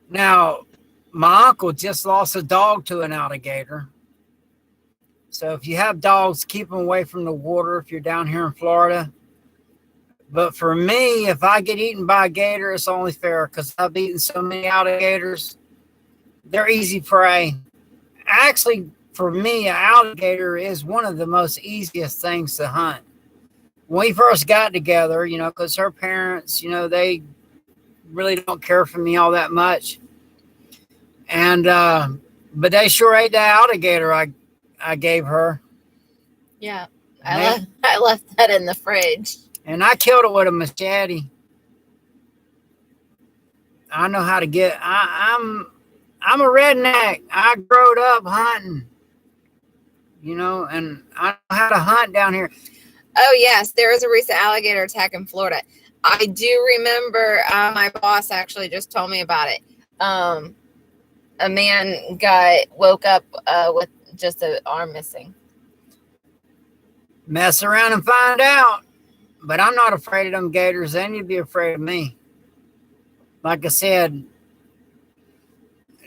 Now, my uncle just lost a dog to an alligator. So if you have dogs, keep them away from the water if you're down here in Florida. But for me, if I get eaten by a gator, it's only fair because I've eaten so many alligators. They're easy prey. Actually, for me, an alligator is one of the most easiest things to hunt. When we first got together, because her parents, they really don't care for me all that much. And, but they sure ate that alligator I gave her. Yeah. I left that in the fridge. And I killed it with a machete. I know how to get, I'm a redneck. I growed up hunting, and I know how to hunt down here. Oh, yes. There was a recent alligator attack in Florida. I do remember my boss actually just told me about it. A man woke up with just an arm missing. Mess around and find out. But I'm not afraid of them gators. They need to be afraid of me. Like I said,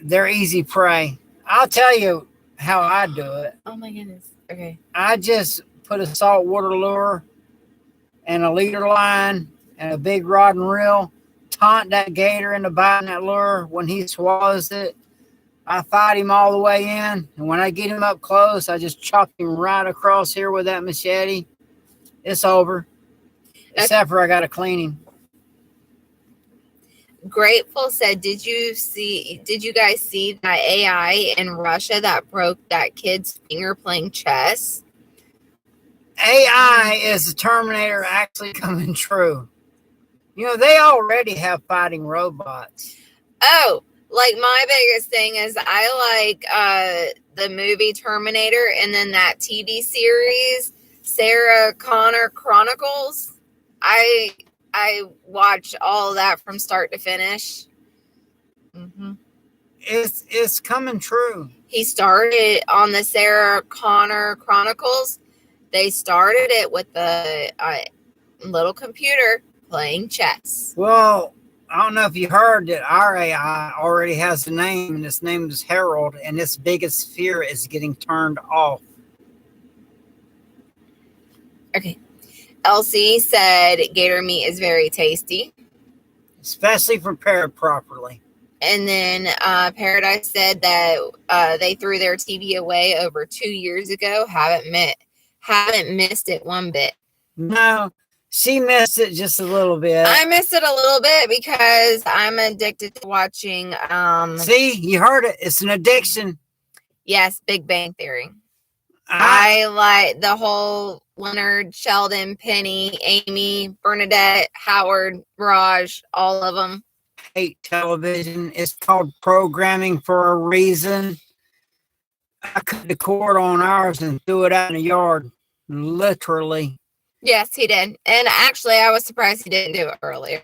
they're easy prey. I'll tell you how I do it. Oh, my goodness. Okay. I just put a saltwater lure and a leader line and a big rod and reel, taunt that gator into biting that lure. When he swallows it, I fight him all the way in. And when I get him up close, I just chop him right across here with that machete. It's over. Except for I got to clean him. Grateful said, did you guys see that AI in Russia that broke that kid's finger playing chess? AI is the Terminator actually coming true. They already have fighting robots. Oh, like my biggest thing is I like the movie Terminator and then that TV series, Sarah Connor Chronicles. I watch all of that from start to finish. Mm-hmm. It's coming true. He started on the Sarah Connor Chronicles. They started it with the little computer playing chess. Well, I don't know if you heard that our AI already has a name, and its name is Harold, and its biggest fear is getting turned off. Okay. Elsie said gator meat is very tasty. Especially prepared properly. And then Paradise said that they threw their TV away over 2 years ago. Haven't missed it one bit. No, she missed it just a little bit. I missed it a little bit because I'm addicted to watching. See, you heard it. It's an addiction. Yes, Big Bang Theory. I like the whole Leonard, Sheldon, Penny, Amy, Bernadette, Howard, Raj, all of them. hate television. It's called programming for a reason. I cut the cord on ours and threw it out in the yard, literally. Yes, he did. And actually, I was surprised he didn't do it earlier.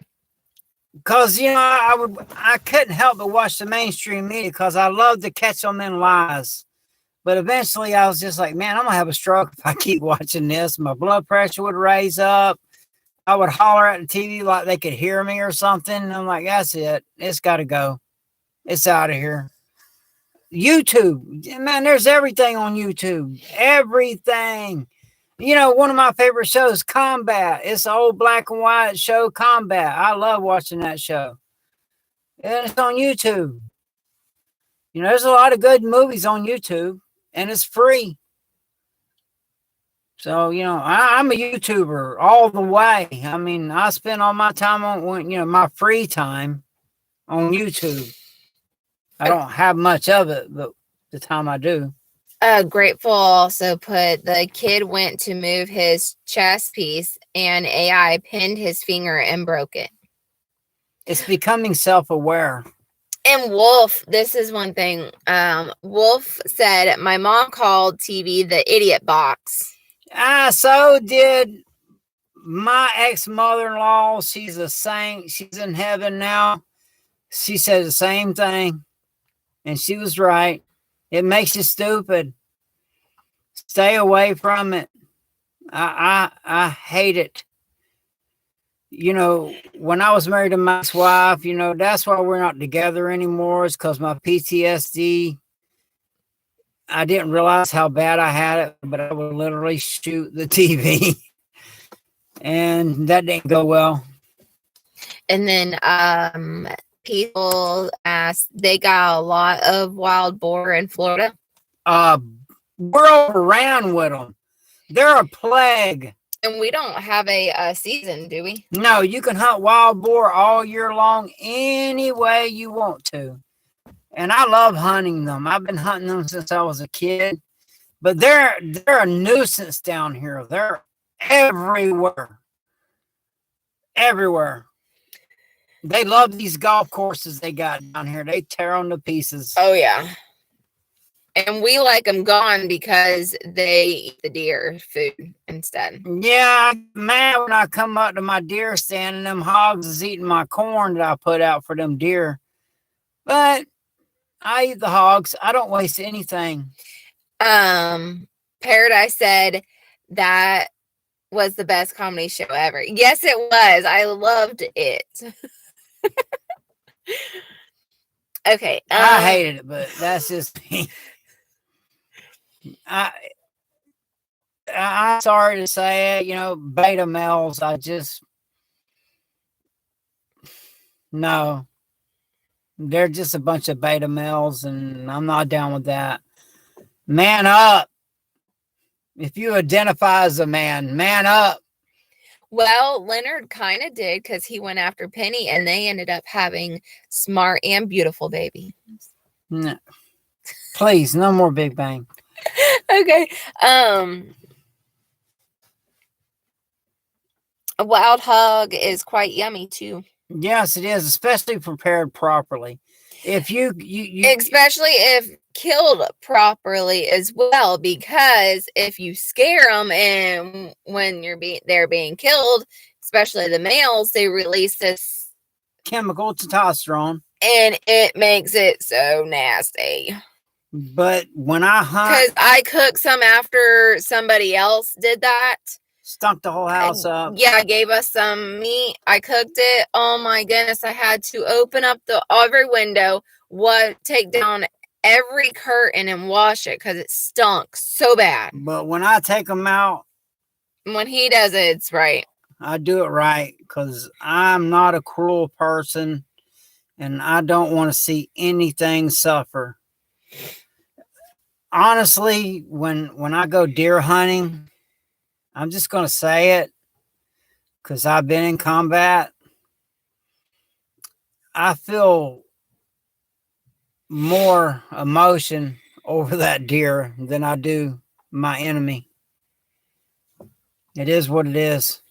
Because, I couldn't help but watch the mainstream media because I love to catch them in lies. But eventually I was just like, man, I'm going to have a stroke if I keep watching this. My blood pressure would raise up. I would holler at the TV like they could hear me or something. And I'm like, that's it. It's got to go. It's out of here. YouTube. Man, there's everything on YouTube. Everything. One of my favorite shows, Combat. It's an old black and white show, Combat. I love watching that show. And it's on YouTube. There's a lot of good movies on YouTube, and it's free. So, I'm a YouTuber all the way. I mean, I spend all my time on, my free time on YouTube. I don't have much of it, but the time I do. Grateful also put the kid went to move his chess piece and AI pinned his finger and broke it. It's becoming self-aware. And Wolf, this is one thing. Wolf said, my mom called TV the idiot box. So did my ex-mother-in-law. She's a saint. She's in heaven now. She said the same thing. And she was right. It makes you stupid. Stay away from it. I hate it. When I was married to my ex-wife, that's why we're not together anymore. It's because my PTSD. I didn't realize how bad I had it, but I would literally shoot the TV. And that didn't go well. And then people asked, they got a lot of wild boar in Florida. We're overran with them. They're a plague. And we don't have a season, do we? No, you can hunt wild boar all year long any way you want to. And I love hunting them. I've been hunting them since I was a kid. But they're a nuisance down here. They're everywhere. Everywhere. They love these golf courses they got down here. They tear them to pieces. Oh, yeah. And we like them gone because they eat the deer food instead. Yeah, man, when I come up to my deer stand and them hogs is eating my corn that I put out for them deer. But I eat the hogs. I don't waste anything. Paradise said that was the best comedy show ever. Yes, it was. I loved it. Okay. I hated it, but that's just me. I'm sorry to say it, beta males, no. They're just a bunch of beta males, and I'm not down with that. Man up. If you identify as a man, man up. Well, Leonard kind of did because he went after Penny, and they ended up having smart and beautiful babies. No. Please, no more Big Bang. Okay. A wild hog is quite yummy too. Yes, it is, especially prepared properly. If you especially if killed properly as well, because if you scare them and when they're being killed, especially the males, they release this chemical testosterone, and it makes it so nasty. But when I hunt, because I cooked some after somebody else did that. Stunk the whole house up. Yeah, gave us some meat. I cooked it. Oh my goodness. I had to open up every window, take down every curtain and wash it because it stunk so bad. But when I take them out, when he does it, it's right. I do it right because I'm not a cruel person and I don't want to see anything suffer. Honestly, when I go deer hunting, I'm just going to say it because I've been in combat. I feel more emotion over that deer than I do my enemy. It is what it is.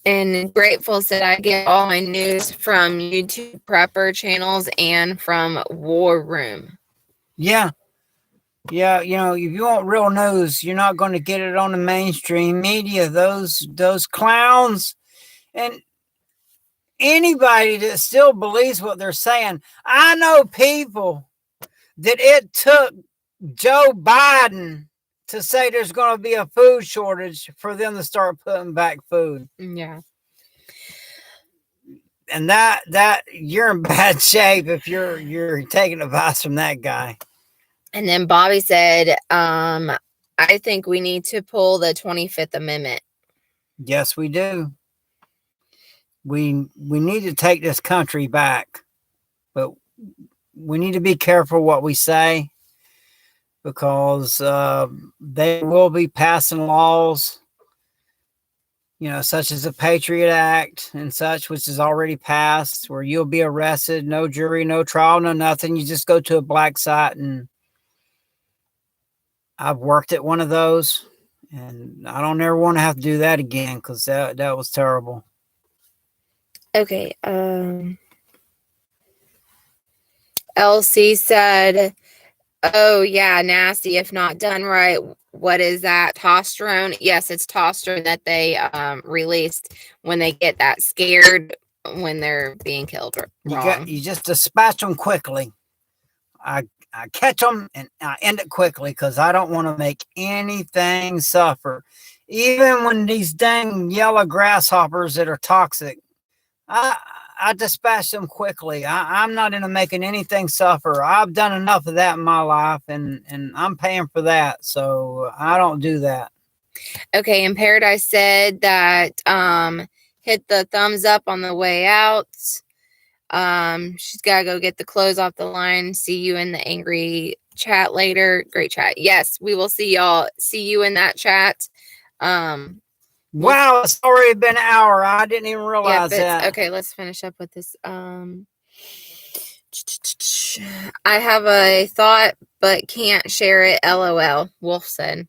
And Grateful said I get all my news from YouTube prepper channels and from War Room. Yeah. Yeah, if you want real news, you're not going to get it on the mainstream media. Those clowns and anybody that still believes what they're saying. I know people that it took Joe Biden to say there's going to be a food shortage for them to start putting back food. Yeah. And that you're in bad shape if you're taking advice from that guy. And then Bobby said, I think we need to pull the 25th Amendment. Yes, we do. We need to take this country back, but we need to be careful what we say because they will be passing laws, such as the Patriot Act and such, which is already passed, where you'll be arrested, no jury, no trial, no nothing. You just go to a black site, and I've worked at one of those, and I don't ever want to have to do that again because that was terrible. Okay. LC said, oh, yeah, nasty if not done right. What is that? Testosterone? Yes, it's testosterone that they released when they get that scared when they're being killed wrong. You just dispatch them quickly. I catch them and I end it quickly because I don't want to make anything suffer. Even when these dang yellow grasshoppers that are toxic, I dispatch them quickly. I'm not into making anything suffer. I've done enough of that in my life, and I'm paying for that, so I don't do that. Okay, and Paradise said that hit the thumbs up on the way out. She's got to go get the clothes off the line. See you in the angry chat later. Great chat. Yes, we will see y'all. See you in that chat. Wow, it's already been an hour. I didn't even realize that. Okay, let's finish up with this. I have a thought, but can't share it. LOL. Wolf said.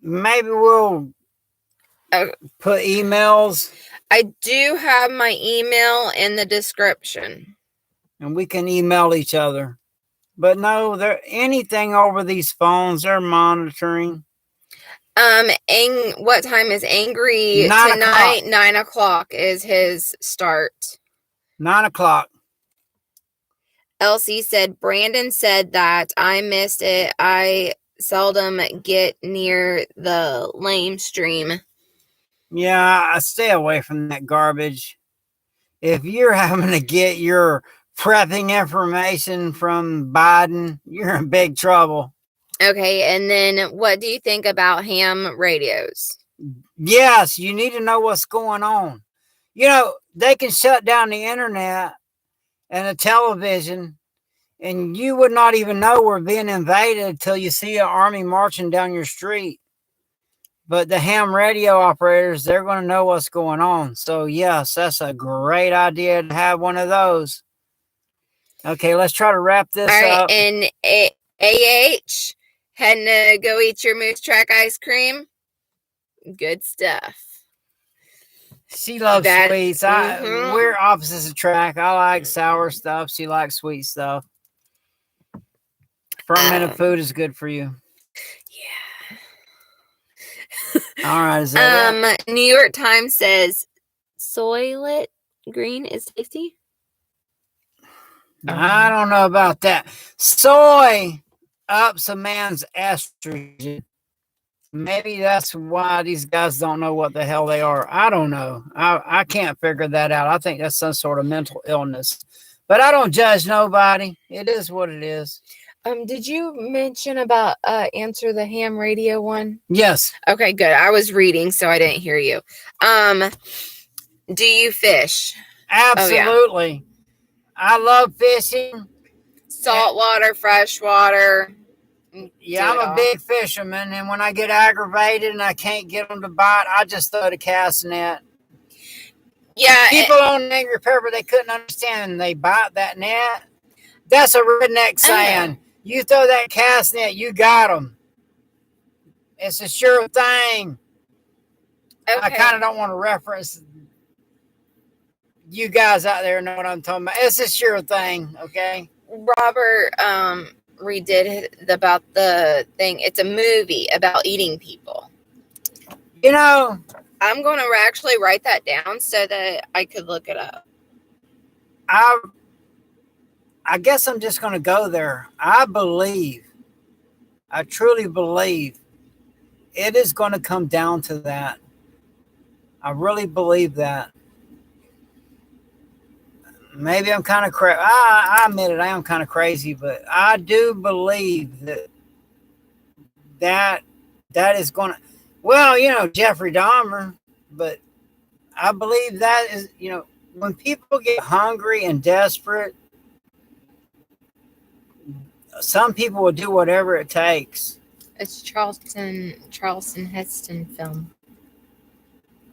Maybe we'll put emails. I do have my email in the description. And we can email each other. But no, anything over these phones, they're monitoring. What time is Angry 9 tonight? o'clock. 9 o'clock is his start. 9 o'clock. LC said, Brandon said that I missed it. I seldom get near the lame stream. Yeah, I stay away from that garbage. If you're having to get your prepping information from Biden, you're in big trouble. Okay, and then what do you think about ham radios? Yes, you need to know what's going on. They can shut down the internet and the television, and you would not even know we're being invaded until you see an army marching down your street. But the ham radio operators, they're going to know what's going on. So, yes, that's a great idea to have one of those. Okay, let's try to wrap this up. And AH, heading to go eat your Moose Track ice cream? Good stuff. She loves sweets. We're opposites attract. I like sour stuff. She likes sweet stuff. Fermented food is good for you. Yeah. All right. Is that it? New York Times says soylent green is tasty. I don't know about that. Soy ups a man's estrogen. Maybe that's why these guys don't know what the hell they are. I don't know. I can't figure that out. I think that's some sort of mental illness. But I don't judge nobody. It is what it is. Did you mention about answer the ham radio one? Yes. Okay, good. I was reading, so I didn't hear you. Do you fish? Absolutely. Oh, yeah. I love fishing. Saltwater, freshwater. Yeah, I'm a big fisherman, and when I get aggravated and I can't get them to bite, I just throw the cast net. Yeah. People on Angry Pepper, they couldn't understand. They bite that net. That's a redneck saying. You throw that cast net, you got them. It's a sure thing. I kind of don't want to reference. You guys out there know what I'm talking about. It's a sure thing, okay? Robert redid about the thing. It's a movie about eating people. You know, I'm going to actually write that down so that I could look it up. I guess I'm just going to go there. I truly believe it is going to come down to that. I really believe that. Maybe I'm kind of crazy. I admit it, I am kind of crazy, but I do believe that is going to, well, Jeffrey Dahmer, but I believe that is, when people get hungry and desperate, some people will do whatever it takes. It's Charleston Heston film.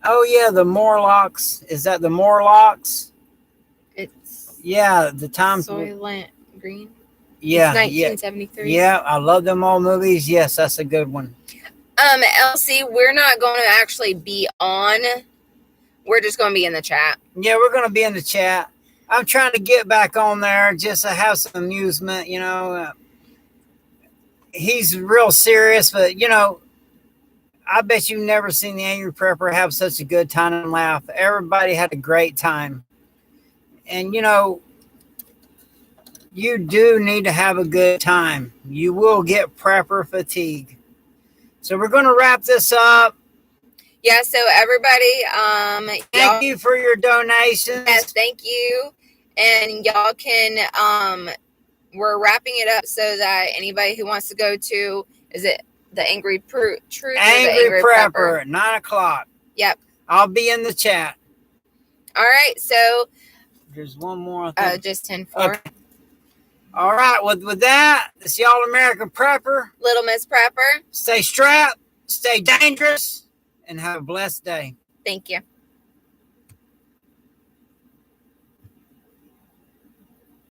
Oh yeah, the Morlocks. Is that the Morlocks? It's the time. Soylent Green. Yeah, it's 1973. Yeah, I love them all movies. Yes, that's a good one. Elsie, we're not going to actually be on. We're just going to be in the chat. Yeah, we're going to be in the chat. I'm trying to get back on there just to have some amusement, he's real serious, but, I bet you've never seen the Angry Prepper have such a good time and laugh. Everybody had a great time. And, you do need to have a good time. You will get prepper fatigue. So we're going to wrap this up. Yeah, so everybody, thank you for your donations. Yes, thank you. And y'all can, we're wrapping it up so that anybody who wants to go to, is it the Angry Truth? Angry Prepper at 9 o'clock. Yep. I'll be in the chat. All right, so. There's one more. Just 10-4. Okay. All right, with that, it's y'all American Prepper. Little Miss Prepper. Stay strapped, stay dangerous, and have a blessed day. Thank you.